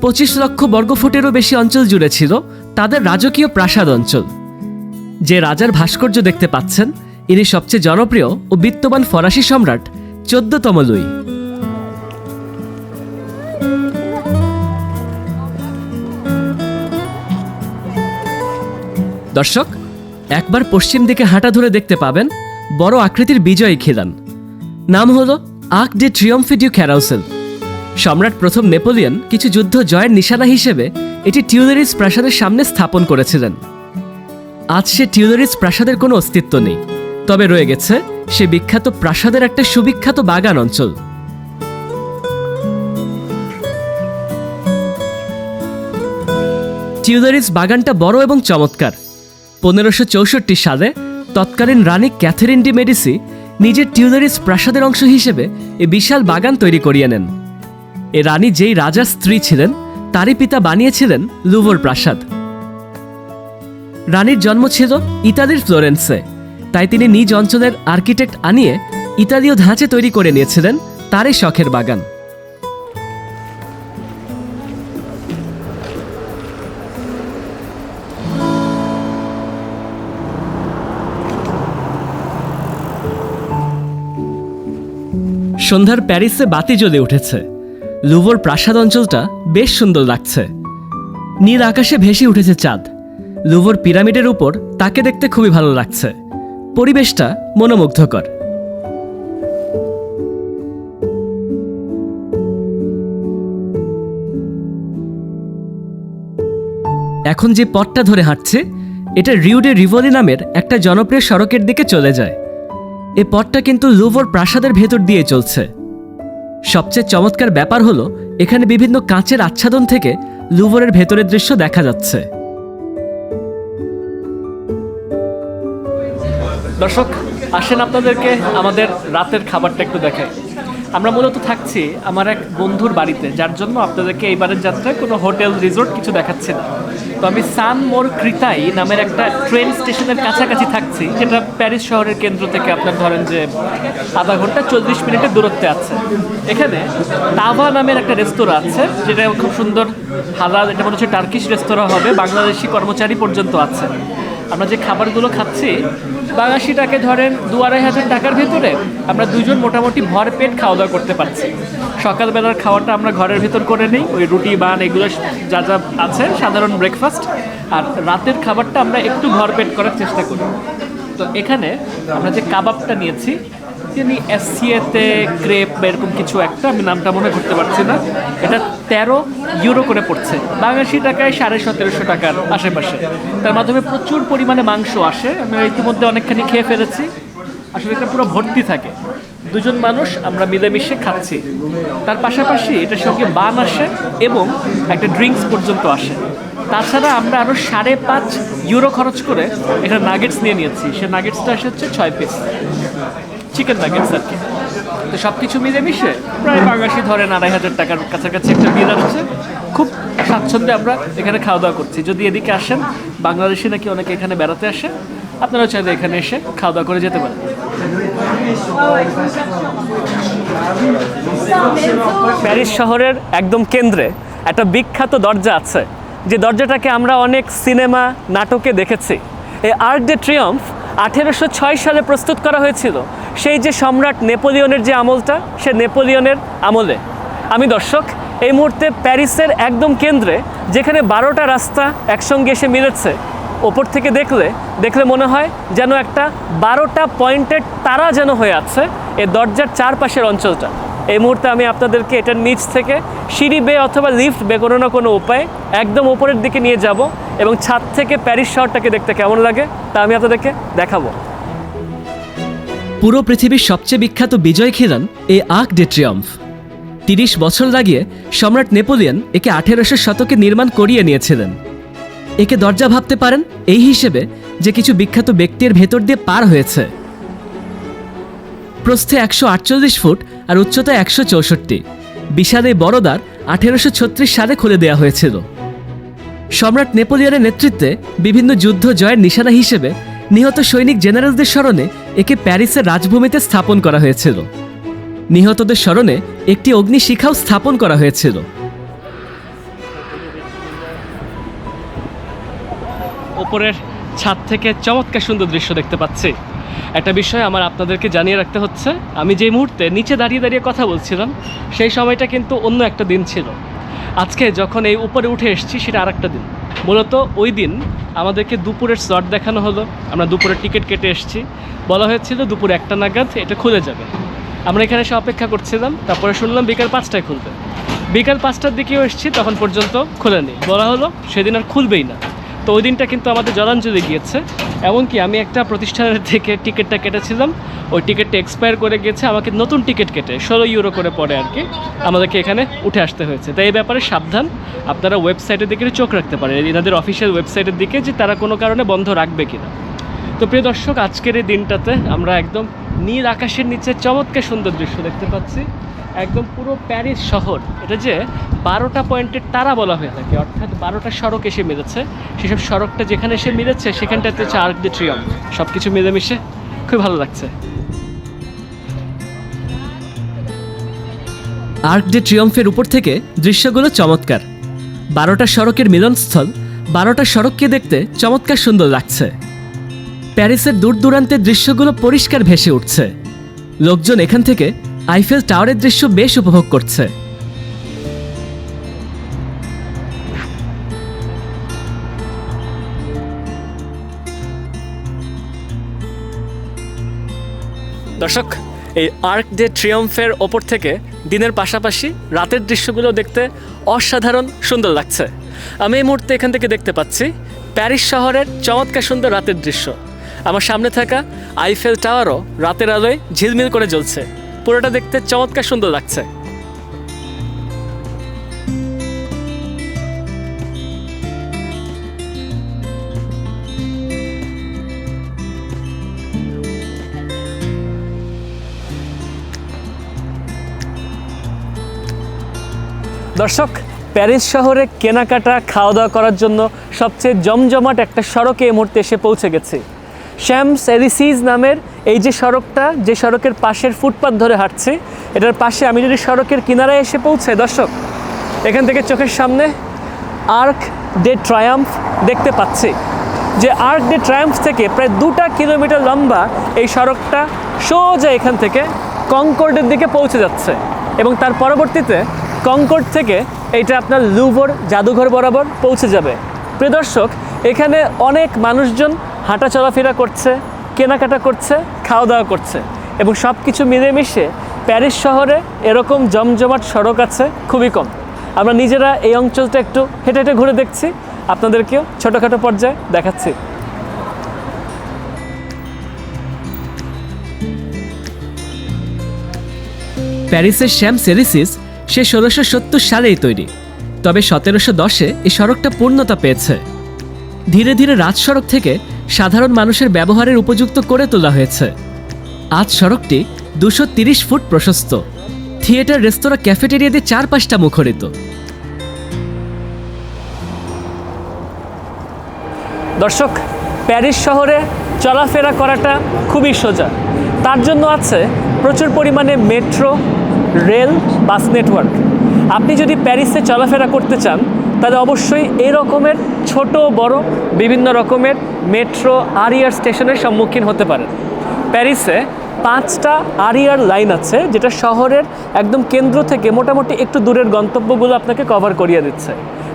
25 লক্ষ বর্গফুটেরও বেশি অঞ্চল জুড়ে ছিল তাদের রাজকীয় প্রাসাদ অঞ্চল। যে রাজার ভাস্কর্য দেখতে পাচ্ছেন ইনি সবচেয়ে জনপ্রিয় ও বিত্তবান ফরাসি সম্রাট 14তম লুই। দর্শক, একবার পশ্চিম দিকে হাঁটা ধরে দেখতে পাবেন বড় আকৃতির বিজয়ী খিলান। নাম হলো আর্ক ডে ট্রিয়ম্ফে ডু ক্যারাউসেল। সম্রাট প্রথম নেপোলিয়ন কিছু যুদ্ধ জয়ের নিশানা হিসেবে এটি টিউলেরিজ প্রাসাদের সামনে স্থাপন করেছিলেন। আজ সে টিউলেরিজ প্রাসাদের কোনো অস্তিত্ব নেই, তবে রয়ে গেছে সে বিখ্যাত প্রাসাদের একটা সুবিখ্যাত বাগান অঞ্চল। টিউলেরিজ বাগানটা বড় এবং চমৎকার। 1564 সালে তৎকালীন রানী ক্যাথেরিন ডি মেডিসি নিজের টিউলেরিজ প্রাসাদের অংশ হিসেবে এ বিশাল বাগান তৈরি করিয়ে নেন। এ রানী যেই রাজার স্ত্রী ছিলেন তারই পিতা বানিয়েছিলেন লুভর প্রাসাদ। রানীর জন্ম ছিল ইতালির ফ্লোরেন্সে, তাই তিনি নিজ অঞ্চলের আর্কিটেক্ট আনিয়ে ইতালীয় ধাঁচে তৈরি করে নিয়েছিলেন তারই শখের বাগান। সন্ধ্যার প্যারিসে বাতি জ্বলে উঠেছে। লুভর প্রাসাদ অঞ্চলটা বেশ সুন্দর লাগছে। নীল আকাশে ভেসে উঠেছে চাঁদ। লুভর পিরামিডের উপর তাকে দেখতে খুবই ভালো লাগছে। পরিবেশটা মনোমুগ্ধকর। এখন যে পথটা ধরে হাঁটছে এটা রিউ ডে রিভলি নামের একটা জনপ্রিয় সড়কের দিকে চলে যায়। এ পথটা কিন্তু লুভর প্রাসাদের ভেতর দিয়ে চলছে। সবচেয়ে চমৎকার ব্যাপার হলো এখানে বিভিন্ন কাঁচের আচ্ছাদন থেকে লুভরের ভেতরের দৃশ্য দেখা যাচ্ছে। দর্শক, আসেন আপনাদেরকে আমাদের রাতের খাবারটা একটু দেখাই। আমরা মূলত থাকছি আমার এক বন্ধুর বাড়িতে, যার জন্য আপনাদেরকে এইবারের যাত্রায় কোনো হোটেল রিসোর্ট কিছু দেখাচ্ছি না। তো আমি সান মোর ক্রিতাই নামের একটা ট্রেন স্টেশনের কাছাকাছি থাকছি, যেটা প্যারিস শহরের কেন্দ্র থেকে আপনার ধরেন যে আধা ঘন্টা 40 মিনিটের দূরত্বে আছে। এখানে তাভা নামের একটা রেস্তোরাঁ আছে, যেটা খুব সুন্দর হালাল, এটা মনে হচ্ছে টার্কিশ রেস্তোরাঁ হবে, বাংলাদেশি কর্মচারী পর্যন্ত আছে। আমরা যে খাবারগুলো খাচ্ছি 82 টাকা ধরেন 2-2,500 টাকার ভেতরে আমরা দুজন মোটামুটি ভরপেট খাওয়া দাওয়া করতে পারছি। সকালবেলার খাওয়াটা আমরা ঘরের ভেতর করে নিই, ওই রুটি বান এগুলো যা যা আছে সাধারণ ব্রেকফাস্ট, আর রাতের খাবারটা আমরা একটু ভরপেট করার চেষ্টা করি। তো এখানে আমরা যে কাবাবটা নিয়েছি, তিনি এসসিএতে ক্রেপ বা এরকম কিছু একটা, আমি নামটা মনে করতে পারছি না, এটা 13 ইউরো করে পড়ছে, 82 টাকায় 1750 টাকার আশেপাশে। তার মাধ্যমে প্রচুর পরিমাণে মাংস আসে। আমি ইতিমধ্যে অনেকখানি খেয়ে ফেলেছি। আসলে এটা পুরো ভর্তি থাকে। দুজন মানুষ আমরা মিলেমিশে খাচ্ছি। তার পাশাপাশি এটার সঙ্গে বান আসে এবং একটা ড্রিঙ্কস পর্যন্ত আসে। তাছাড়া আমরা আরও 5.5 ইউরো খরচ করে এখানে নাগেটস নিয়ে নিয়েছি। সে নাগেটসটা আসে হচ্ছে 6 পিস চিকেন নাগেটস আর কি। তো সব কিছু মিলেমিশে প্রায় 82 ধরেন 2,500 টাকার কাছাকাছি একটা বিল আসছে। খুব স্বাচ্ছন্দ্যে আমরা এখানে খাওয়া দাওয়া করছি। যদি এদিকে আসেন, বাংলাদেশি নাকি অনেকে এখানে বেড়াতে আসে, আপনারাও চাইলে এখানে এসে খাওয়া দাওয়া করে যেতে পারেন। প্যারিস শহরের একদম কেন্দ্রে একটা বিখ্যাত দরজা আছে, যে দরজাটাকে আমরা অনেক সিনেমা নাটকে দেখেছি। এই আর্ক ডে ট্রিয়ম্ফ 1806 সালে প্রস্তুত করা হয়েছিল, সেই যে সম্রাট নেপোলিয়নের যে আমলটা, সে নেপোলিয়নের আমলে। আমি দর্শক এই মুহূর্তে প্যারিসের একদম কেন্দ্রে, যেখানে 12টা রাস্তা একসঙ্গে এসে মিলেছে। ওপর থেকে দেখলে মনে হয় যেন একটা 12টা পয়েন্টের তারা যেন হয়ে আছে এই দরজার চারপাশের অঞ্চলটা। এই মুহূর্তে আমি আপনাদেরকে এটার নিচ থেকে সিঁড়ি বেয়ে অথবা লিফট বেয়ে কোনো না কোনো উপায়ে একদম উপরের দিকে নিয়ে যাব, এবং ছাদ থেকে প্যারিস শহরটাকে দেখতে কেমন লাগে তা আমি আপনাদেরকে দেখাবো। পুরো পৃথিবীর সবচেয়ে বিখ্যাত বিজয় খিলান এই আর্ক ডে ট্রিয়ম্ফ। 30 বছর লাগিয়ে সম্রাট নেপোলিয়ন একে 1800 শতকে নির্মাণ করিয়ে নিয়েছিলেন। একে দরজা ভাবতে পারেন এই হিসেবে যে কিছু বিখ্যাত ব্যক্তির ভেতর দিয়ে পার হয়েছে। প্রস্থে 148 ফুট আর উচ্চতায় 164। বিশাল এই বড় দ্বার 1836 সালে খুলে দেওয়া হয়েছিল। সম্রাট নেপোলিয়নের নেতৃত্বে বিভিন্ন যুদ্ধ জয়ের নিশানা হিসেবে নিহত সৈনিক জেনারেলদের স্মরণে একে প্যারিসের রাজভূমিতে স্থাপন করা হয়েছিল। নিহতদের স্মরণে একটি অগ্নিশিখাও স্থাপন করা হয়েছিল। উপরের ছাদ থেকে চমৎকার সুন্দর দৃশ্য দেখতে পাচ্ছি। একটা বিষয় আমার আপনাদেরকে জানিয়ে রাখতে হচ্ছে, আমি যে মুহূর্তে নিচে দাঁড়িয়ে দাঁড়িয়ে কথা বলছিলাম সেই সময়টা কিন্তু অন্য একটা দিন ছিল। আজকে যখন এই উপরে উঠে এসেছি সেটা আরেকটা দিন। মূলত ওই দিন আমাদেরকে দুপুরের স্লট দেখানো হলো, আমরা দুপুরের টিকিট কেটে এসেছি। বলা হয়েছিল দুপুর 1টা নাগাদ এটা খুলে যাবে। আমরা এখানে এসে অপেক্ষা করছিলাম, তারপরে শুনলাম বিকাল 5টায় খুলবে। বিকাল 5টার দিকেও এসেছি, তখন পর্যন্ত খোলেনি। বলা হলো সেদিন আর খুলবেই না। তো ওই দিনটা কিন্তু আমাদের জলাঞ্জলি গিয়েছে। এমনকি আমি একটা প্রতিষ্ঠানের থেকে টিকিটটা কেটেছিলাম, ওই টিকিটটা এক্সপায়ার করে গেছে। আমাকে নতুন টিকিট কেটে 16 ইউরো করে পড়ে আর কি আমাদেরকে এখানে উঠে আসতে হয়েছে। তাই এই ব্যাপারে সাবধান, আপনারা ওয়েবসাইটের দিকে চোখ রাখতে পারেন, এনাদের অফিসিয়াল ওয়েবসাইটের দিকে, যে তারা কোনো কারণে বন্ধ রাখবে কিনা। তো প্রিয় দর্শক, আজকের এই দিনটাতে আমরা একদম নীল আকাশের নিচে চমৎকার সুন্দর দৃশ্য দেখতে পাচ্ছি। একদম পুরো প্যারিস শহর, এটা যে 12টা পয়েন্টের তারা বলা হয়ে থাকে, অর্থাৎ 12টা সড়ক এসে মিলেছে। সেসব সড়কটা যেখানে এসে মিলেছে সেখানটাতে হচ্ছে আর্ক ডে ট্রিয়ম্ফ। সব কিছু মিলেমিশে খুব ভালো লাগছে। আর্ক ডে ট্রিয়ম্ফের উপর থেকে দৃশ্যগুলো চমৎকার। 12টা সড়কের মিলনস্থল, 12টা সড়ককে দেখতে চমৎকার সুন্দর লাগছে। প্যারিসের দূর দূরান্তের দৃশ্যগুলো পরিষ্কার ভেসে উঠছে। লোকজন এখান থেকে আইফেল টাওয়ারের দৃশ্য বেশ উপভোগ করছে। দর্শক, এই আর্ক ডে ট্রিয়ম্ফের ওপর থেকে দিনের পাশাপাশি রাতের দৃশ্যগুলো দেখতে অসাধারণ সুন্দর লাগছে। আমি এই মুহূর্তে এখান থেকে দেখতে পাচ্ছি প্যারিস শহরের চমৎকার সুন্দর রাতের দৃশ্য। আমার সামনে থাকা আইফেল টাওয়ারও রাতের আলোয় ঝিলমিল করে জ্বলছে। পুরোটা দেখতে চমৎকার সুন্দর লাগছে। দর্শক, প্যারিস শহরে কেনাকাটা খাওয়া দাওয়া করার জন্য সবচেয়ে জমজমাট একটা সড়কে এই মুহূর্তে এসে পৌঁছে গেছি। শ্যামস এলিসিজ নামের এই যে সড়কটা, যে সড়কের পাশের ফুটপাথ ধরে হাঁটছি, এটার পাশে আমি যদি সড়কের কিনারায় এসে পৌঁছাই দর্শক, এখান থেকে চোখের সামনে আর্ক ডে ট্রায়াম্ফ দেখতে পাচ্ছি। যে আর্ক ডে ট্রায়াম্ফ থেকে প্রায় 2টা কিলোমিটার লম্বা এই সড়কটা সোজা এখান থেকে কনকর্ডের দিকে পৌঁছে যাচ্ছে, এবং তার পরবর্তীতে কনকর্ড থেকে এইটা আপনার লুভর জাদুঘর বরাবর পৌঁছে যাবে। প্রিয় দর্শক, এখানে অনেক মানুষজন হাঁটা চলাফেরা করছে, কেনাকাটা করছে, খাওয়া দাওয়া করছে, এবং সব কিছু মিলেমিশে প্যারিস শহরে এরকম জমজমাট সড়ক আছে খুবই কম। আমরা নিজেরা এই অঞ্চলটা একটু হেঁটে হেঁটে ঘুরে দেখছি, আপনাদেরকেও ছোটোখাটো পর্যায়ে দেখাচ্ছি। প্যারিসের শ্যামস এলিসিস সে 1670 সালেই তৈরি, তবে 1710-এ এই সড়কটা পূর্ণতা পেয়েছে। ধীরে ধীরে রাজ সড়ক থেকে সাধারণ মানুষের ব্যবহারের উপযুক্ত করে তোলা হয়েছে। আজ সড়কটি 230 ফুট প্রশস্ত। থিয়েটার, রেস্তোরাঁ, ক্যাফেটেরিয়া দিয়ে চারপাশটা মুখরিত। দর্শক, প্যারিস শহরে চলাফেরা করাটা খুবই সোজা। তার জন্য আছে প্রচুর পরিমাণে মেট্রো, রেল, বাস নেটওয়ার্ক। আপনি যদি প্যারিসে চলাফেরা করতে চান তাহলে অবশ্যই এই রকমের ছোট বড় বিভিন্ন রকমের মেট্রো আরিয়ার স্টেশনের সম্মুখীন হতে পারেন। প্যারিসে 5টা আরিয়ার লাইন আছে, যেটা শহরের একদম কেন্দ্র থেকে মোটামুটি একটু দূরের গন্তব্যগুলো আপনাকে কভার করিয়ে দিচ্ছে।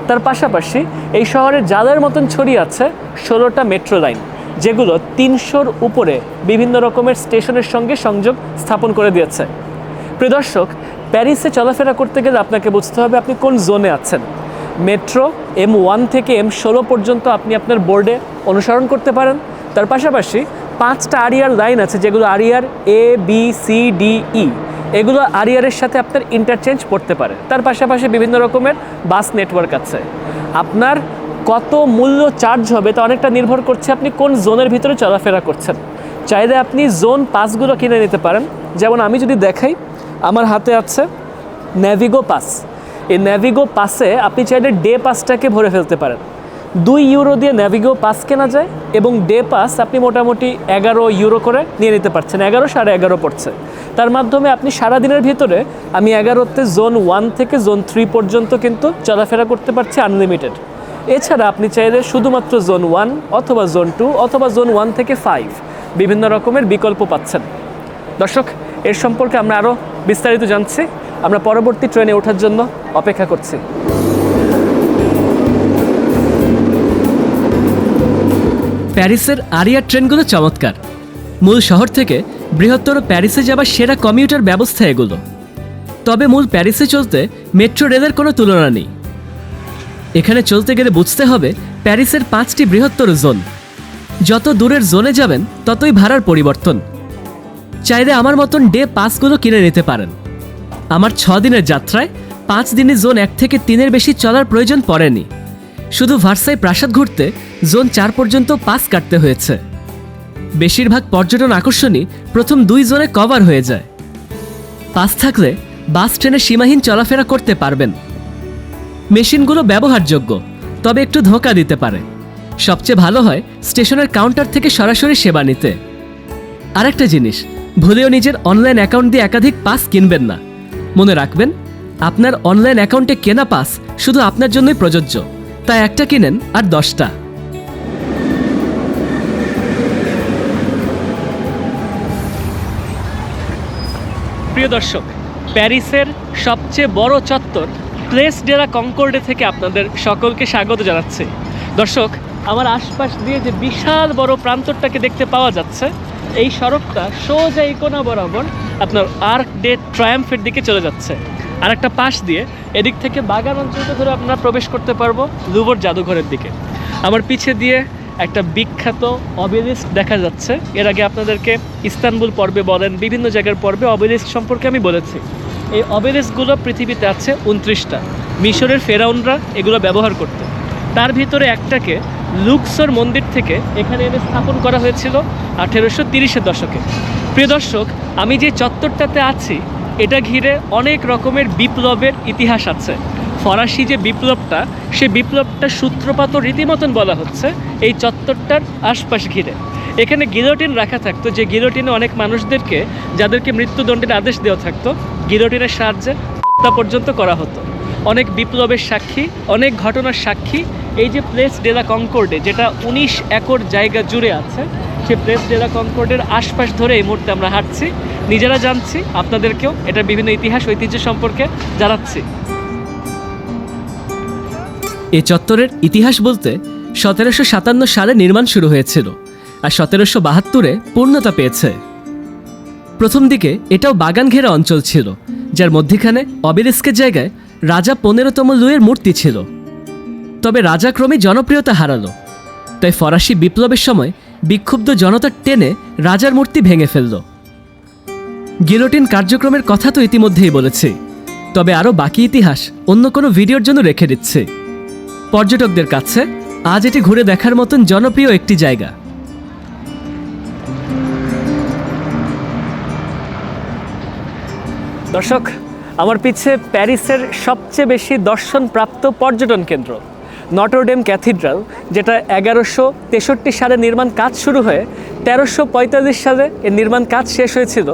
তার পাশাপাশি এই শহরে জালের মতন ছড়িয়ে আছে 16টা মেট্রো লাইন, যেগুলো 300-র উপরে বিভিন্ন রকমের স্টেশনের সঙ্গে সংযোগ স্থাপন করে দিয়েছে। প্রিয় দর্শক, প্যারিসে চলাফেরা করতে গেলে আপনাকে বুঝতে হবে আপনি কোন জোনে আছেন। মেট্রো M1 থেকে M16 পর্যন্ত আপনি আপনার বোর্ডে অনুসরণ করতে পারেন। তার পাশাপাশি 5টা আরিয়ার লাইন আছে, যেগুলো আরিয়ার A, B, C, D, E, এগুলো আরিয়ারের সাথে আপনার ইন্টারচেঞ্জ পড়তে পারে। তার পাশাপাশি বিভিন্ন রকমের বাস নেটওয়ার্ক আছে। আপনার কত মূল্য চার্জ হবে তা অনেকটা নির্ভর করছে আপনি কোন জোনের ভিতরে চলাফেরা করছেন। চাইলে আপনি জোন পাসগুলো কিনে নিতে পারেন। যেমন আমি যদি দেখাই, আমার হাতে আছে ন্যাভিগো পাস। এই ন্যাভিগো পাসে আপনি চাইলে ডে পাসটাকে ভরে ফেলতে পারেন। 2 ইউরো দিয়ে ন্যাভিগো পাস কেনা যায়, এবং ডে পাস আপনি মোটামুটি 11 ইউরো করে নিয়ে নিতে পারছেন। 11, 11.5 পড়ছে। তার মাধ্যমে আপনি সারাদিনের ভিতরে আমি 11তে জোন 1 থেকে জোন 3 পর্যন্ত কিন্তু চলাফেরা করতে পারছি আনলিমিটেড। এছাড়া আপনি চাইলে শুধুমাত্র জোন 1 অথবা জোন 2 অথবা জোন 1 থেকে 5 বিভিন্ন রকমের বিকল্প পাচ্ছেন। দর্শক, এর সম্পর্কে আমরা আরও বিস্তারিত জানছি। আমরা পরবর্তী ট্রেনে ওঠার জন্য অপেক্ষা করছি। প্যারিসের আরিয়া ট্রেনগুলো চমৎকার। মূল শহর থেকে বৃহত্তর প্যারিসে যাবার সেরা কমিউটার ব্যবস্থা এগুলো। তবে মূল প্যারিসে চলতে মেট্রো রেলের কোনো তুলনা নেই। এখানে চলতে গেলে বুঝতে হবে প্যারিসের 5টি বৃহত্তর জোন। যত দূরের জোনে যাবেন ততই ভাড়ার পরিবর্তন। চাইলে আমার মতন ডে পাসগুলো কিনে নিতে পারেন। আমার 6 দিনের যাত্রায় 5 দিনে জোন 1 থেকে 3-এর বেশি চলার প্রয়োজন পড়েনি। শুধু ভার্সাই প্রাসাদ ঘুরতে জোন 4 পর্যন্ত পাস কাটতে হয়েছে। বেশিরভাগ পর্যটন আকর্ষণই প্রথম 2 জোনে কভার হয়ে যায়। পাস থাকলে বাস ট্রেনে সীমাহীন চলাফেরা করতে পারবেন। মেশিনগুলো ব্যবহারযোগ্য, তবে একটু ধোঁকা দিতে পারে। সবচেয়ে ভালো হয় স্টেশনের কাউন্টার থেকে সরাসরি সেবা নিতে। আরেকটা জিনিস, ভুলেও নিজের অনলাইন অ্যাকাউন্ট দিয়ে একাধিক পাস কিনবেন না। মনে রাখবেন, আপনার অনলাইন অ্যাকাউন্টে কেনা পাস শুধু আপনার জন্যই প্রযোজ্য, তাই একটা কিনেন আর 10টা। প্রিয় দর্শক, প্যারিসের সবচেয়ে বড় চত্বর প্লেস ডে লা কনকর্ডে থেকে আপনাদের সকলকে স্বাগত জানাচ্ছি। দর্শক, আমার আশপাশ দিয়ে যে বিশাল বড় প্রান্তরটাকে দেখতে পাওয়া যাচ্ছে, এই সড়কটা সোজা এই কোণা বরাবর আপনার আর্ক ডে ট্রায়াম্ফের দিকে চলে যাচ্ছে। আর একটা পাশ দিয়ে এদিক থেকে বাগান অঞ্চলটা ধরে আমরা প্রবেশ করতে পারবো লুভর জাদুঘরের দিকে। আমার পিছে দিয়ে একটা বিখ্যাত অবেলিস্ক দেখা যাচ্ছে। এর আগে আপনাদেরকে ইস্তানবুল পর্বে বলেন, বিভিন্ন জায়গার পর্বে অবেলিস্ক সম্পর্কে আমি বলেছি। এই অবেলিস্কগুলো পৃথিবীতে আছে 29টা। মিশরের ফেরাউনরা এগুলো ব্যবহার করত। তার ভিতরে একটাকে লুক্সর মন্দির থেকে এখানে এনে স্থাপন করা হয়েছিল 1830-এর দশকে। প্রিয় দর্শক, আমি যে চত্বরটাতে আছি এটা ঘিরে অনেক রকমের বিপ্লবের ইতিহাস আছে। ফরাসি যে বিপ্লবটা, সেই বিপ্লবটা সূত্রপাত রীতিমতন বলা হচ্ছে এই চত্বরটার আশপাশ ঘিরে। এখানে গিলোটিন রাখা থাকতো, যে গিলোটিনে অনেক মানুষদেরকে, যাদেরকে মৃত্যুদণ্ডের আদেশ দেওয়া থাকতো, গিলোটিনের সাহায্যে হত্যা পর্যন্ত করা হতো। অনেক বিপ্লবের সাক্ষী, অনেক ঘটনার সাক্ষী এই যে প্লেস ডে লা কনকর্ডে, যেটা 19 একর জায়গা জুড়ে আছে। সেই প্লেস ডে লা কনকর্ডের আশপাশ ধরে এই মুহূর্তে আমরা হাঁটছি, নিজেরা জানছি, আপনাদেরকেও এটার বিভিন্ন ইতিহাস ঐতিহ্য সম্পর্কে জানাচ্ছি। এ চত্বরের ইতিহাস বলতে 1757 সালে নির্মাণ শুরু হয়েছিল আর 1772-এ পূর্ণতা পেয়েছে। প্রথম দিকে এটাও বাগান ঘেরা অঞ্চল ছিল, যার মধ্যখানে অবেলিস্কের জায়গায় রাজা 15তম লুইয়ের মূর্তি ছিল। তবে রাজা ক্রমে জনপ্রিয়তা হারালো, তাই ফরাসি বিপ্লবের সময় বিক্ষুব্ধ জনতা টেনে রাজার মূর্তি ভেঙে ফেলল। গিলোটিন কার্যক্রমের কথা তো ইতিমধ্যেই বলেছি, তবে আরও বাকি ইতিহাস অন্য কোনো ভিডিওর জন্য রেখে দিচ্ছি। পর্যটকদের কাছে আজ এটি ঘুরে দেখার মতন জনপ্রিয় একটি জায়গা। দর্শক, আমার পিছে প্যারিসের সবচেয়ে বেশি দর্শনপ্রাপ্ত পর্যটন কেন্দ্র নটরডেম ক্যাথিড্রাল, যেটা 1163 সালে নির্মাণ কাজ শুরু হয়ে 1345 সালে এর নির্মাণ কাজ শেষ হয়েছিল।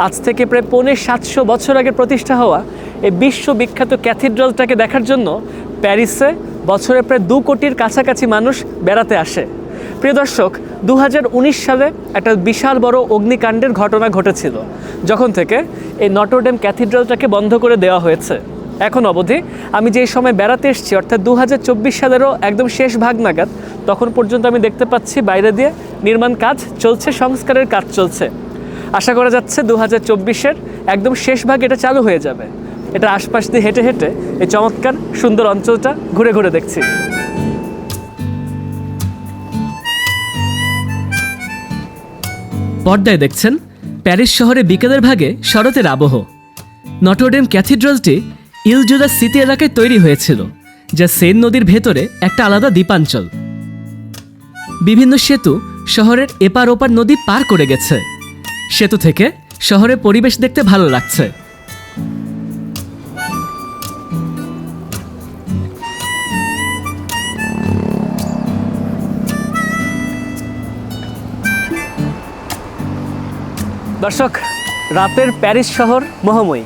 আজ থেকে প্রায় 750 বছর আগে প্রতিষ্ঠা হওয়া এই বিশ্ববিখ্যাত ক্যাথিড্রালটাকে দেখার জন্য প্যারিসে বছরে প্রায় 2 কোটির কাছাকাছি মানুষ বেড়াতে আসে। প্রিয় দর্শক, 2019 সালে একটা বিশাল বড় অগ্নিকাণ্ডের ঘটনা ঘটেছিল, যখন থেকে এই নটরডেম ক্যাথিড্রালটাকে বন্ধ করে দেওয়া হয়েছে। এখন অবধি আমি যেই সময় বেড়াতে এসেছি, অর্থাৎ 2024 সালেরও একদম শেষ ভাগ নাগাদ, তখন পর্যন্ত আমি দেখতে পাচ্ছি বাইরে দিয়ে নির্মাণ কাজ চলছে, সংস্কারের কাজ চলছে। আশা করা যাচ্ছে 2024-এর একদম শেষ ভাগ এটা চালু হয়ে যাবে। এটা আশপাশ দিয়ে হেঁটে হেঁটে এই চমৎকার সুন্দর অঞ্চলটা ঘুরে ঘুরে দেখছি। পর্দায় দেখছেন প্যারিস শহরে বিকেলের ভাগে শরতের আবহ। নটরডেম ক্যাথিড্রালটি ইলজুলা সিটি এলাকায় তৈরি হয়েছিল, যা সেন নদীর ভেতরে একটা আলাদা দ্বীপাঞ্চল। বিভিন্ন সেতু শহরের এপার ওপার নদী পার করে গেছে। সেতু থেকে শহরের পরিবেশ দেখতে ভালো লাগছে। দর্শক, রাতের প্যারিস শহর মোহময়ী।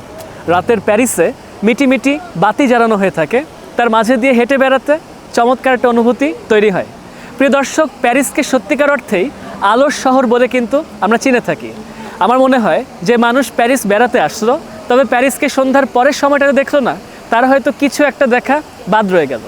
রাতের প্যারিসে মিটিমিটি বাতি জ্বালানো হয়ে থাকে, তার মাঝে দিয়ে হেঁটে বেড়াতে চমৎকার একটা অনুভূতি তৈরি হয়। প্রিয় দর্শক, প্যারিসকে সত্যিকার অর্থেই আলোর শহর বলে কিন্তু আমরা চিনে থাকি। আমার মনে হয় যে মানুষ প্যারিস বেড়াতে আসলো, তবে প্যারিসকে সন্ধ্যার পরের সময়টা দেখলো না, তার হয়তো কিছু একটা দেখা বাদ রয়ে গেল।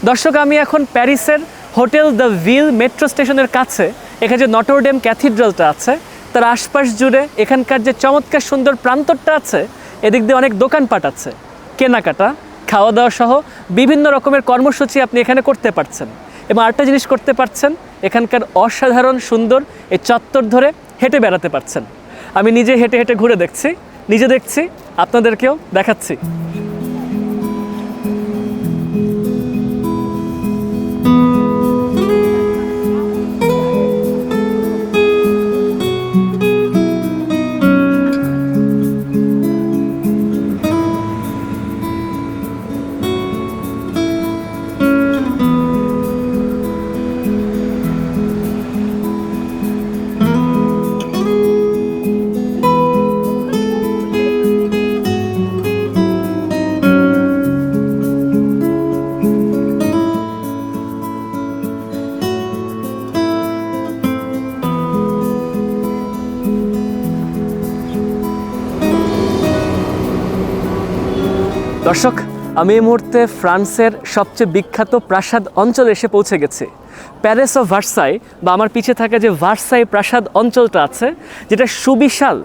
দর্শক, আমি এখন প্যারিসের হোটেল দ্য ভিল মেট্রো স্টেশনের কাছে। এখানে যে নটরডেম ক্যাথিড্রালটা আছে তার আশপাশ জুড়ে এখানকার যে চমৎকার সুন্দর প্রান্তরটা আছে, এদিক দিয়ে অনেক দোকানপাট আছে, কেনাকাটা, খাওয়া দাওয়া সহ বিভিন্ন রকমের কর্মসূচি আপনি এখানে করতে পারছেন। এবং আরেকটা জিনিস করতে পারছেন, এখানকার অসাধারণ সুন্দর এই চত্বর ধরে হেঁটে বেড়াতে পারছেন। আমি নিজে হেঁটে হেঁটে ঘুরে দেখছি, নিজে দেখছি, আপনাদেরকেও দেখাচ্ছি। দর্শক, আমি এই মুহূর্তে ফ্রান্সের সবচেয়ে বিখ্যাত প্রাসাদ অঞ্চলে এসে পৌঁছে গেছি, প্যালেস অফ ভার্সাই, বা আমার পিছে থাকা যে ভার্সাই প্রাসাদ অঞ্চলটা আছে, যেটা সুবিশাল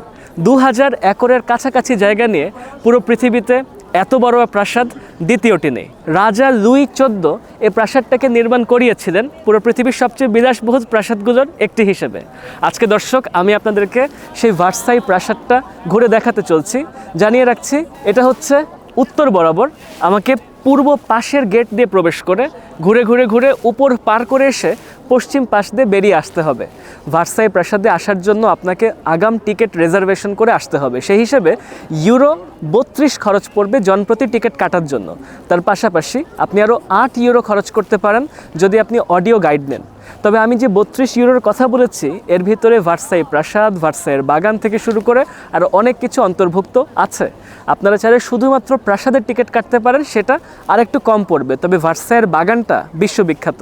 2000 একরের কাছাকাছি জায়গা নিয়ে পুরো পৃথিবীতে এত বড় প্রাসাদ দ্বিতীয়টি নেই। রাজা লুই 14 এই প্রাসাদটাকে নির্মাণ করিয়েছিলেন পুরো পৃথিবীর সবচেয়ে বিলাসবহুল প্রাসাদগুলোর একটি হিসেবে। আজকে দর্শক, আমি আপনাদেরকে সেই ভার্সাই প্রাসাদটা ঘুরে দেখাতে চলছি। জানিয়ে রাখছি, এটা হচ্ছে উত্তর বরাবর। আমাকে পূর্ব পাশের গেট দিয়ে প্রবেশ করে ঘুরে ঘুরে ঘুরে উপর পার করে এসে পশ্চিম পাশ দিয়ে বেরিয়ে আসতে হবে। ভার্সাই প্রাসাদে আসার জন্য আপনাকে আগাম টিকিট রিজার্ভেশন করে আসতে হবে। সেই হিসেবে ইউরো 32 খরচ পড়বে জনপ্রতি টিকিট কাটার জন্য। তার পাশাপাশি আপনি আরও 8 ইউরো খরচ করতে পারেন যদি আপনি অডিও গাইড নেন। তবে আমি যে 32 ইউরোর কথা বলেছি, এর ভিতরে ভার্সাই প্রাসাদ, ভার্সাইয়ের বাগান থেকে শুরু করে আরও অনেক কিছু অন্তর্ভুক্ত আছে। আপনারা চাইলে শুধুমাত্র প্রাসাদের টিকিট কাটতে পারেন, সেটা আর একটু কম পড়বে। তবে ভার্সাইয়ের বাগানটা বিশ্ববিখ্যাত।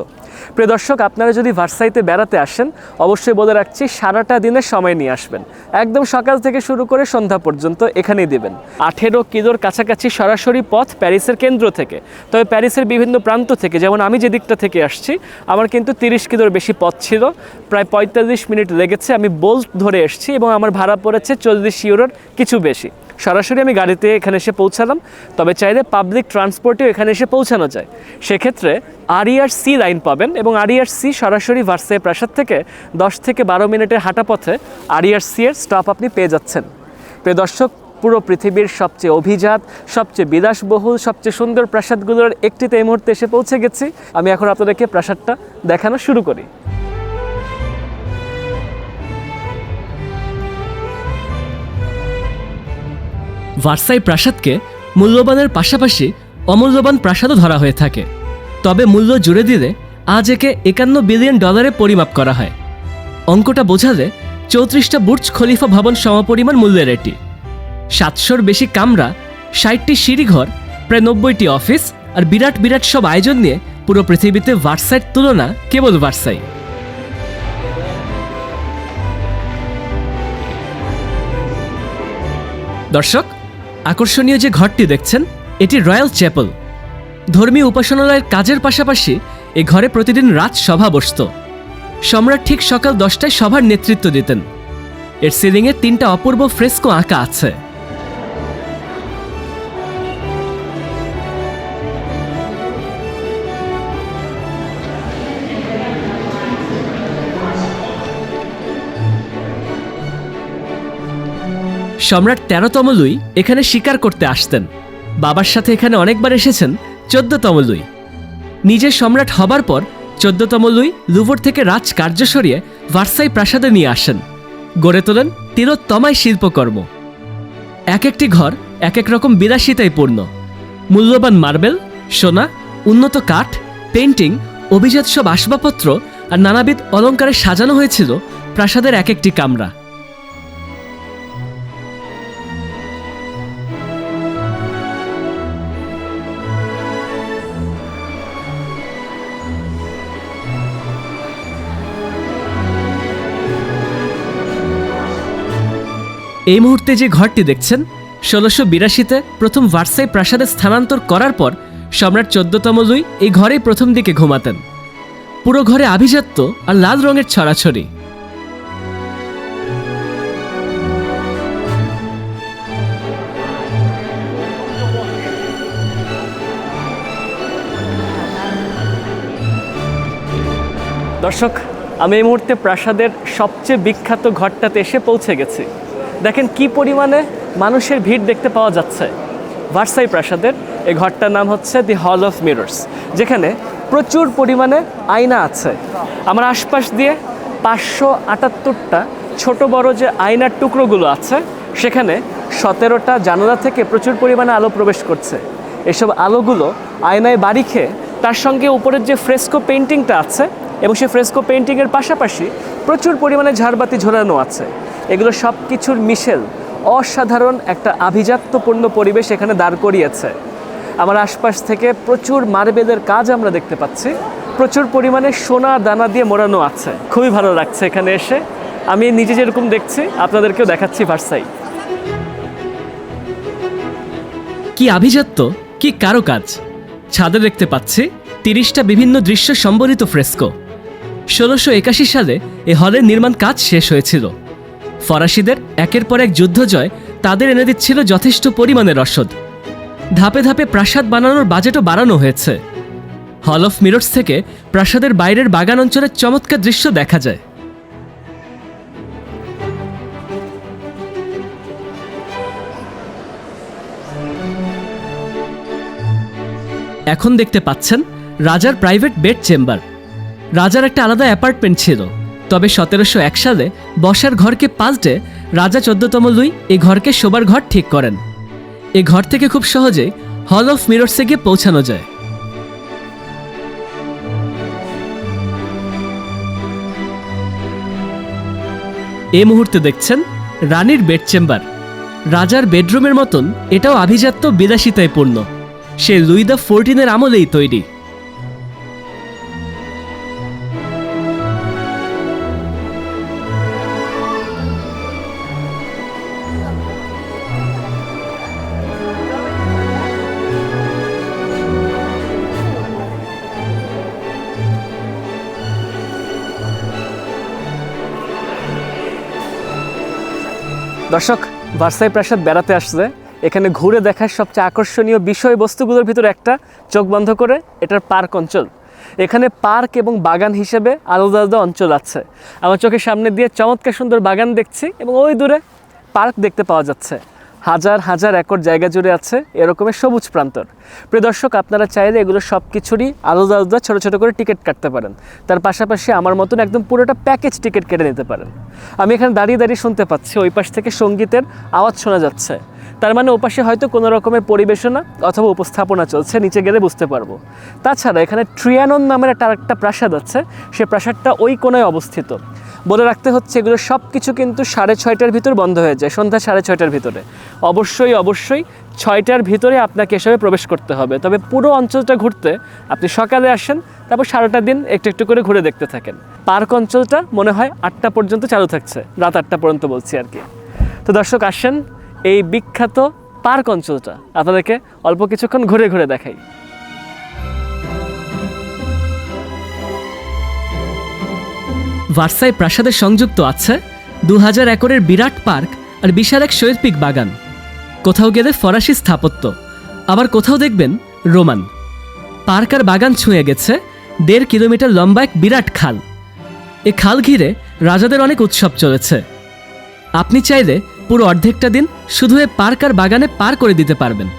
প্রিয় দর্শক, আপনারা যদি ভার্সাইতে বেড়াতে আসেন, অবশ্যই বলে রাখছি সারাটা দিনের সময় নিয়ে আসবেন। একদম সকাল থেকে শুরু করে সন্ধ্যা পর্যন্ত এখানেই দেবেন। 18 কিলোর কাছাকাছি সরাসরি পথ প্যারিসের কেন্দ্র থেকে। তবে প্যারিসের বিভিন্ন প্রান্ত থেকে, যেমন আমি যে দিকটা থেকে আসছি, আমার কিন্তু 30 কিলোর বেশি পথ ছিল। প্রায় 45 মিনিট লেগেছে। আমি বোল্ট ধরে এসেছি এবং আমার ভাড়া পড়েছে 40 ইউরোর কিছু বেশি। সরাসরি আমি গাড়িতে এখানে এসে পৌঁছালাম। তবে চাইলে পাবলিক ট্রান্সপোর্টেও এখানে এসে পৌঁছানো যায়। সেক্ষেত্রে RER-C লাইন পাবেন এবং RER-C সরাসরি ভার্সাই প্রাসাদ থেকে 10 থেকে 12 মিনিটের হাঁটা পথে RER-C এর স্টপ আপনি পেয়ে যাচ্ছেন। প্রিয় দর্শক, পুরো পৃথিবীর সবচেয়ে অভিজাত, সবচেয়ে বিলাসবহুল, সবচেয়ে সুন্দর প্রাসাদগুলোর একটিতে এই মুহূর্তে এসে পৌঁছে গেছি। আমি এখন আপনাদেরকে প্রাসাদটা দেখানো শুরু করি। ভার্সাই প্রাসাদকে মূল্যবানের পাশাপাশি অমূল্যবান প্রাসাদও ধরা হয়ে থাকে। তবে মূল্য জুড়ে দিলে আজ একে $51 বিলিয়ন পরিমাপ করা হয়। অঙ্কটা বোঝালে 34টা বুর্জ খলিফা ভবন সমপরিমাণ মূল্যের এটি। 700-র বেশি কামরা, 60টি সিঁড়িঘর, প্রায় 90টি অফিস আর বিরাট বিরাট সব আয়োজন নিয়ে পুরো পৃথিবীতে ভার্সাইয়ের তুলনা কেবল ভার্সাই। দর্শক, আকর্ষণীয় যে ঘরটি দেখছেন, এটি রয়্যাল চ্যাপেল। ধর্মীয় উপাসনালয়ের কাজের পাশাপাশি এ ঘরে প্রতিদিন রাজসভা বসত। সম্রাট ঠিক সকাল 10টায় সভার নেতৃত্ব দিতেন। এর সিলিংয়ে 3টা অপূর্ব ফ্রেস্কো আঁকা আছে। সম্রাট 13তম লুই এখানে শিকার করতে আসতেন। বাবার সাথে এখানে অনেকবার এসেছেন 14তম লুই। নিজে সম্রাট হবার পর 14তম লুই লুভর থেকে রাজকার্য সরিয়ে ভার্সাই প্রাসাদে নিয়ে আসেন। গড়ে তোলেন তিলোত্তমায় শিল্পকর্ম। এক একটি ঘর এক এক রকম বিলাসিতায় পূর্ণ। মূল্যবান মার্বেল, সোনা, উন্নত কাঠ, পেইন্টিং, অভিজাত সব আসবাবপত্র আর নানাবিধ অলঙ্কারে সাজানো হয়েছিল প্রাসাদের এক একটি কামরা। এই মুহূর্তে যে ঘরটি দেখছেন 1682-তে প্রথম ভার্সাই প্রাসাদে স্থানান্তর করার পর সম্রাট 14তম লুই এই ঘরেই প্রথম দিকে ঘুমাতেন। পুরো ঘরে আভিজাত্য আর লাল রঙের ছড়াছড়ি। দর্শক, আমি এই মুহূর্তে প্রাসাদের সবচেয়ে বিখ্যাত ঘরটাতে এসে পৌঁছে গেছি। দেখেন কি পরিমাণে মানুষের ভিড় দেখতে পাওয়া যাচ্ছে। ভার্সাই প্রাসাদের এই ঘরটার নাম হচ্ছে দি হল অফ মিরর্স, যেখানে প্রচুর পরিমাণে আয়না আছে। আমার আশপাশ দিয়ে 578টা ছোট বড় যে আয়নার টুকরোগুলো আছে, সেখানে 17টা জানালা থেকে প্রচুর পরিমাণে আলো প্রবেশ করছে। এসব আলোগুলো আয়নায় বাড়ি খেয়ে তার সঙ্গে উপরের যে ফ্রেস্কো পেইন্টিংটা আছে এবং সেই ফ্রেস্কো পেইন্টিংয়ের পাশাপাশি প্রচুর পরিমাণে ঝাড়বাতি ঝোলানো আছে। এগুলো সব কিছুর মিশেল অসাধারণ একটা আভিজাত্যপূর্ণ পরিবেশ এখানে দাঁড় করিয়েছে। আমার আশপাশ থেকে প্রচুর মার্বেলের কাজ আমরা দেখতে পাচ্ছি, প্রচুর পরিমাণে সোনা দানা দিয়ে মোড়ানো আছে। খুবই ভালো লাগছে এখানে এসে। আমি নিজে যেরকম দেখছি আপনাদেরকেও দেখাচ্ছি ভার্সাই। কি আভিজাত্য, কি কারুকাজ! ছাদে দেখতে পাচ্ছি 30টা বিভিন্ন দৃশ্য সম্বলিত ফ্রেস্কো। 1681 সালে এ হলের নির্মাণ কাজ শেষ হয়েছিল। ফরাসিদের একের পর এক যুদ্ধ জয় তাদের এনে দিচ্ছিল যথেষ্ট পরিমাণে রসদ। ধাপে ধাপে প্রাসাদ বানানোর বাজেটও বাড়ানো হয়েছে। হল অফ মিরর্স থেকে প্রাসাদের বাইরের বাগান অঞ্চলের চমৎকার দৃশ্য দেখা যায়। এখন দেখতে পাচ্ছেন রাজার প্রাইভেট বেড চেম্বার। রাজার একটা আলাদা অ্যাপার্টমেন্ট ছিল, তবে 1701 সালে বসার ঘরকে পাল্টে রাজা 14তম লুই এই ঘরকে শোবার ঘর ঠিক করেন। এই ঘর থেকে খুব সহজেই হল অফ মিরর্সে গিয়ে পৌঁছানো যায়। এই মুহূর্তে দেখছেন রানীর বেড চেম্বার। রাজার বেডরুমের মতন এটাও আভিজাত্য বিলাসিতায় পূর্ণ। সে লুই দ্য 14-এর আমলেই তৈরি। দর্শক, ভার্সাই প্রাসাদ বেড়াতে আসছে, এখানে ঘুরে দেখার সবচেয়ে আকর্ষণীয় বিষয়বস্তুগুলোর ভিতরে একটা, চোখ বন্ধ করে, এটার পার্ক অঞ্চল। এখানে পার্ক এবং বাগান হিসেবে আলাদা আলাদা অঞ্চল আছে। আমার চোখের সামনে দিয়ে চমৎকার সুন্দর বাগান দেখছি এবং ওই দূরে পার্ক দেখতে পাওয়া যাচ্ছে। হাজার হাজার একর জায়গা জুড়ে আছে এরকমের সবুজ প্রান্তর। প্রিয় দর্শক, আপনারা চাইলে এগুলো সব কিছুরই আলাদা আলাদা ছোটো ছোটো করে টিকিট কাটতে পারেন। তার পাশাপাশি আমার মতন একদম পুরোটা প্যাকেজ টিকিট কেটে নিতে পারেন। আমি এখানে দাঁড়িয়ে দাঁড়িয়ে শুনতে পাচ্ছি ওই পাশ থেকে সঙ্গীতের আওয়াজ শোনা যাচ্ছে। তার মানে ওপাশে হয়তো কোনো রকমের পরিবেশনা অথবা উপস্থাপনা চলছে, নিচে গেলে বুঝতে পারবো। তাছাড়া এখানে ট্রিয়ানন নামের একটা প্রাসাদ আছে, সে প্রাসাদটা ওই কোণায় অবস্থিত। বলে রাখতে হচ্ছে এগুলো সব কিছু কিন্তু 6:30টার ভিতর বন্ধ হয়ে যায়, সন্ধ্যা 6:30টার ভিতরে। অবশ্যই 6টার ভিতরে আপনাকে এসবে প্রবেশ করতে হবে। তবে পুরো অঞ্চলটা ঘুরতে আপনি সকালে আসেন, তারপর সারাটা দিন একটু একটু করে ঘুরে দেখতে থাকেন। পার্ক অঞ্চলটা মনে হয় 8টা পর্যন্ত চালু থাকছে, রাত 8টা পর্যন্ত বলছি আর কি। তো দর্শক, আসেন এই বিখ্যাত পার্ক অঞ্চলটা আপনাদেরকে অল্প কিছুক্ষণ ঘুরে ঘুরে দেখাই। ভার্সাই প্রাসাদের সংযুক্ত আছে 2000 একরের বিরাট পার্ক আর বিশাল এক শৈল্পিক বাগান। কোথাও গেলে ফরাসি স্থাপত্য, আবার কোথাও দেখবেন রোমান। পার্ক আর বাগান ছুঁয়ে গেছে 1.5 কিলোমিটার লম্বা এক বিরাট খাল। এই খাল ঘিরে রাজাদের অনেক উৎসব চলেছে। আপনি চাইলে পুরো অর্ধেকটা দিন শুধু এই পার্ক আর বাগানে পার করে দিতে পারবেন।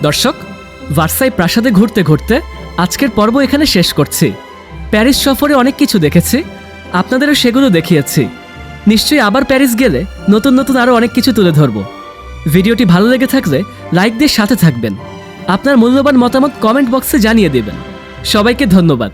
দর্শক, ভার্সাই প্রাসাদে ঘুরতে ঘুরতে আজকের পর্ব এখানে শেষ করছি। প্যারিস সফরে অনেক কিছু দেখেছি, আপনাদেরও সেগুলো দেখিয়েছি। নিশ্চয়ই আবার প্যারিস গেলে নতুন নতুন আরও অনেক কিছু তুলে ধরব। ভিডিওটি ভালো লেগে থাকলে লাইক দিয়ে সাথে থাকবেন। আপনার মূল্যবান মতামত কমেন্ট বক্সে জানিয়ে দেবেন। সবাইকে ধন্যবাদ।